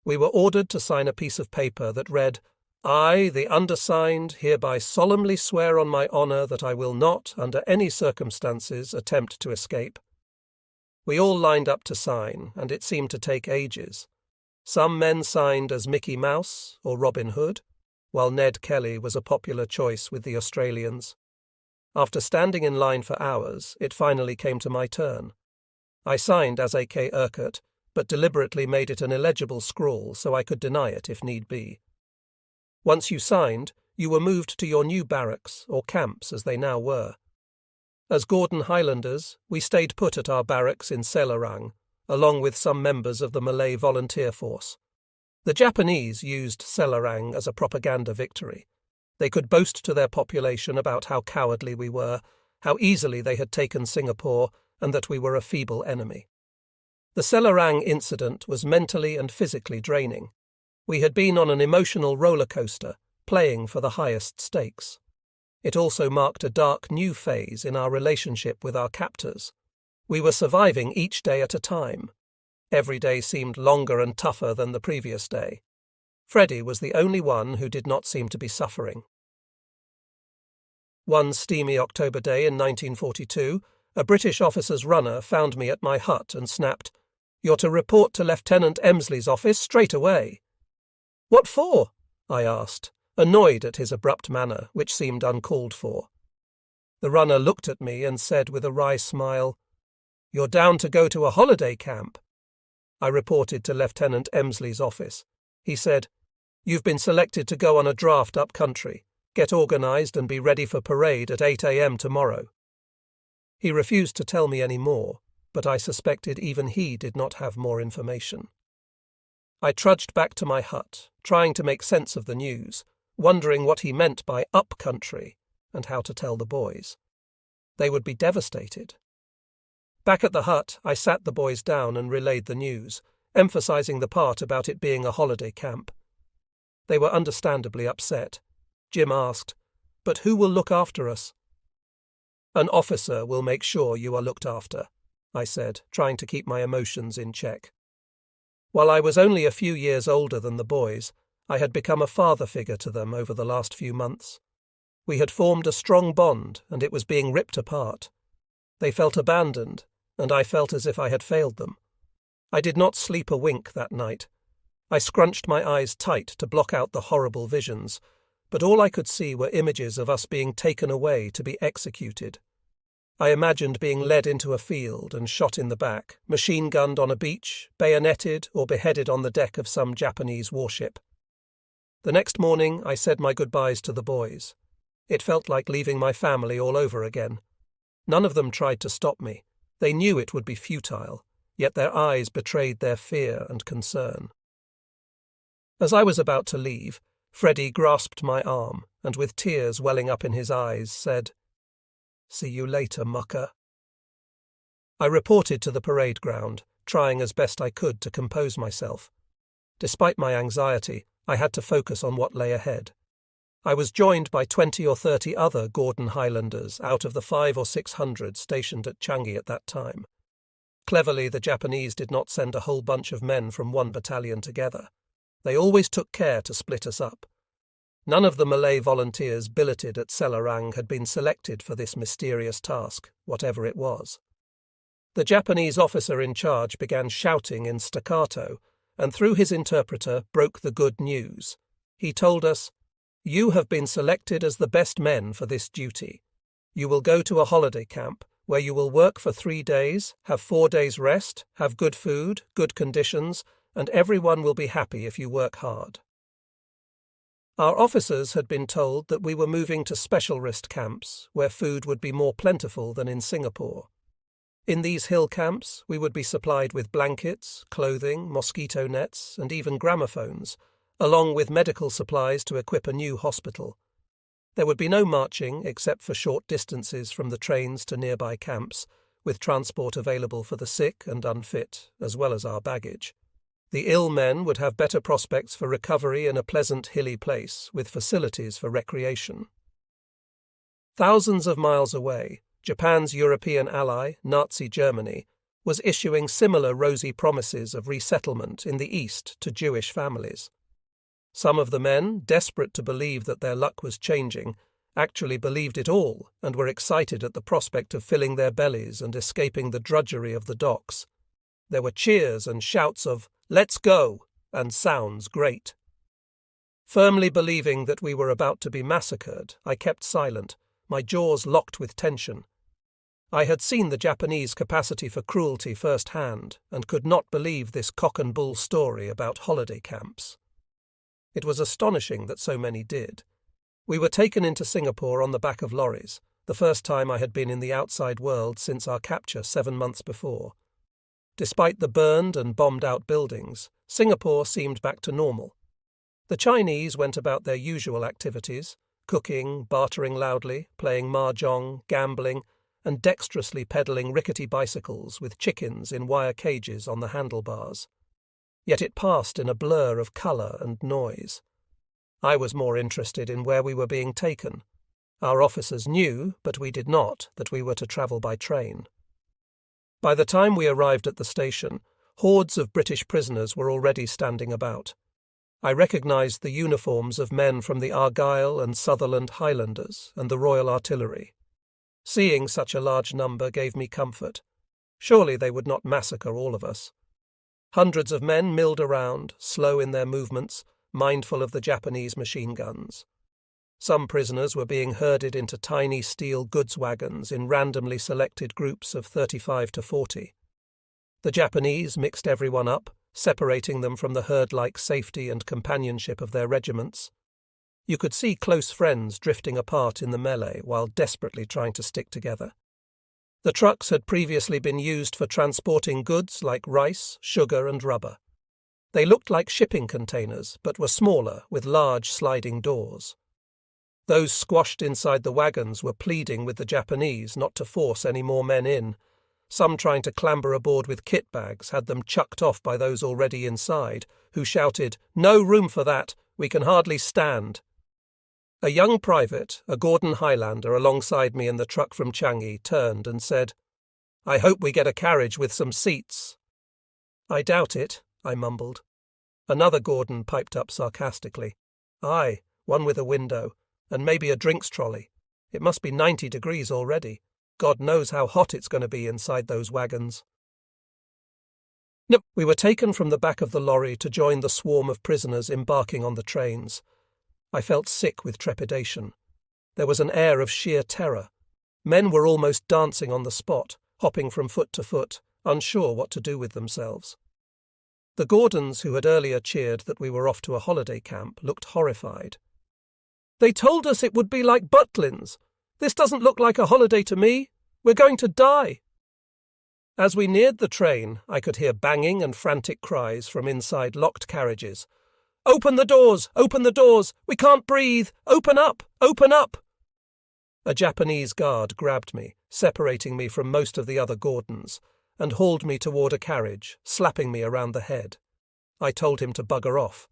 We were ordered to sign a piece of paper that read, I, the undersigned, hereby solemnly swear on my honour that I will not, under any circumstances, attempt to escape. We all lined up to sign, and it seemed to take ages. Some men signed as Mickey Mouse or Robin Hood, while Ned Kelly was a popular choice with the Australians. After standing in line for hours, it finally came to my turn. I signed as A.K. Urquhart, but deliberately made it an illegible scrawl so I could deny it if need be. Once you signed, you were moved to your new barracks, or camps as they now were. As Gordon Highlanders, we stayed put at our barracks in Selarang, along with some members of the Malay volunteer force. The Japanese used Selarang as a propaganda victory. They could boast to their population about how cowardly we were, how easily they had taken Singapore, and that we were a feeble enemy. The Selarang incident was mentally and physically draining. We had been on an emotional roller coaster, playing for the highest stakes. It also marked a dark new phase in our relationship with our captors. We were surviving each day at a time. Every day seemed longer and tougher than the previous day. Freddie was the only one who did not seem to be suffering. One steamy October day in 1942, a British officer's runner found me at my hut and snapped, "You're to report to Lieutenant Emsley's office straight away." "What for?" I asked, annoyed at his abrupt manner, which seemed uncalled for. The runner looked at me and said with a wry smile, "You're down to go to a holiday camp." I reported to Lieutenant Emsley's office. He said, "You've been selected to go on a draft up country. Get organised and be ready for parade at 8 a.m. tomorrow." He refused to tell me any more, but I suspected even he did not have more information. I trudged back to my hut, trying to make sense of the news, wondering what he meant by up country and how to tell the boys. They would be devastated. Back at the hut, I sat the boys down and relayed the news, emphasizing the part about it being a holiday camp. They were understandably upset. Jim asked, "But who will look after us?" "An officer will make sure you are looked after," I said, trying to keep my emotions in check. While I was only a few years older than the boys, I had become a father figure to them over the last few months. We had formed a strong bond, and it was being ripped apart. They felt abandoned, and I felt as if I had failed them. I did not sleep a wink that night. I scrunched my eyes tight to block out the horrible visions, but all I could see were images of us being taken away to be executed. I imagined being led into a field and shot in the back, machine-gunned on a beach, bayoneted or beheaded on the deck of some Japanese warship. The next morning I said my goodbyes to the boys. It felt like leaving my family all over again. None of them tried to stop me. They knew it would be futile, yet their eyes betrayed their fear and concern. As I was about to leave, Freddie grasped my arm and, with tears welling up in his eyes, said, "See you later, mucker." I reported to the parade ground, trying as best I could to compose myself. Despite my anxiety, I had to focus on what lay ahead. I was joined by 20 or 30 other Gordon Highlanders out of the 500 or 600 stationed at Changi at that time. Cleverly, the Japanese did not send a whole bunch of men from one battalion together. They always took care to split us up. None of the Malay volunteers billeted at Selarang had been selected for this mysterious task, whatever it was. The Japanese officer in charge began shouting in staccato, and through his interpreter broke the good news. He told us, "You have been selected as the best men for this duty. You will go to a holiday camp, where you will work for 3 days, have 4 days rest, have good food, good conditions, and everyone will be happy if you work hard." Our officers had been told that we were moving to specialist camps, where food would be more plentiful than in Singapore. In these hill camps, we would be supplied with blankets, clothing, mosquito nets, and even gramophones, along with medical supplies to equip a new hospital. There would be no marching except for short distances from the trains to nearby camps, with transport available for the sick and unfit, as well as our baggage. The ill men would have better prospects for recovery in a pleasant hilly place, with facilities for recreation. Thousands of miles away, Japan's European ally, Nazi Germany, was issuing similar rosy promises of resettlement in the East to Jewish families. Some of the men, desperate to believe that their luck was changing, actually believed it all and were excited at the prospect of filling their bellies and escaping the drudgery of the docks. There were cheers and shouts of, "Let's go!" and sounds great. Firmly believing that we were about to be massacred, I kept silent, my jaws locked with tension. I had seen the Japanese capacity for cruelty firsthand and could not believe this cock-and-bull story about holiday camps. It was astonishing that so many did. We were taken into Singapore on the back of lorries, the first time I had been in the outside world since our capture 7 months before. Despite the burned and bombed-out buildings, Singapore seemed back to normal. The Chinese went about their usual activities, cooking, bartering loudly, playing mahjong, gambling, and dexterously peddling rickety bicycles with chickens in wire cages on the handlebars. Yet it passed in a blur of colour and noise. I was more interested in where we were being taken. Our officers knew, but we did not, that we were to travel by train. By the time we arrived at the station, hordes of British prisoners were already standing about. I recognised the uniforms of men from the Argyll and Sutherland Highlanders and the Royal Artillery. Seeing such a large number gave me comfort. Surely they would not massacre all of us. Hundreds of men milled around, slow in their movements, mindful of the Japanese machine guns. Some prisoners were being herded into tiny steel goods wagons in randomly selected groups of 35 to 40. The Japanese mixed everyone up, separating them from the herd-like safety and companionship of their regiments. You could see close friends drifting apart in the melee while desperately trying to stick together. The trucks had previously been used for transporting goods like rice, sugar, and rubber. They looked like shipping containers, but were smaller, with large sliding doors. Those squashed inside the wagons were pleading with the Japanese not to force any more men in. Some trying to clamber aboard with kit bags had them chucked off by those already inside, who shouted, "No room for that, we can hardly stand." A young private, a Gordon Highlander alongside me in the truck from Changi, turned and said, "I hope we get a carriage with some seats." "I doubt it," I mumbled. Another Gordon piped up sarcastically, "Aye, one with a window. and maybe a drinks trolley. It must be 90 degrees already. God knows how hot it's going to be inside those wagons. We were taken from the back of the lorry to join the swarm of prisoners embarking on the trains. I felt sick with trepidation. There was an air of sheer terror. Men were almost dancing on the spot, hopping from foot to foot, unsure what to do with themselves. The Gordons, who had earlier cheered that we were off to a holiday camp, looked horrified. "They told us it would be like Butlins. This doesn't look like a holiday to me. We're going to die." As we neared the train, I could hear banging and frantic cries from inside locked carriages. "Open the doors! Open the doors! We can't breathe! Open up! Open up!" A Japanese guard grabbed me, separating me from most of the other Gordons, and hauled me toward a carriage, slapping me around the head. I told him to bugger off.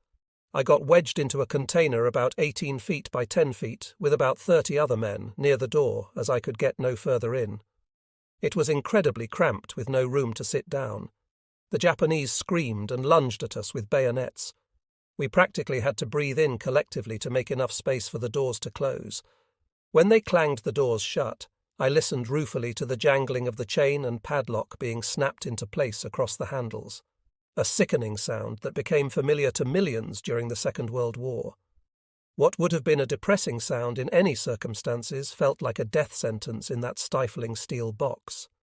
I got wedged into a container about 18 feet by 10 feet with about 30 other men near the door, as I could get no further in. It was incredibly cramped with no room to sit down. The Japanese screamed and lunged at us with bayonets. We practically had to breathe in collectively to make enough space for the doors to close. When they clanged the doors shut, I listened ruefully to the jangling of the chain and padlock being snapped into place across the handles, a sickening sound that became familiar to millions during the Second World War. What would have been a depressing sound in any circumstances felt like a death sentence in that stifling steel box.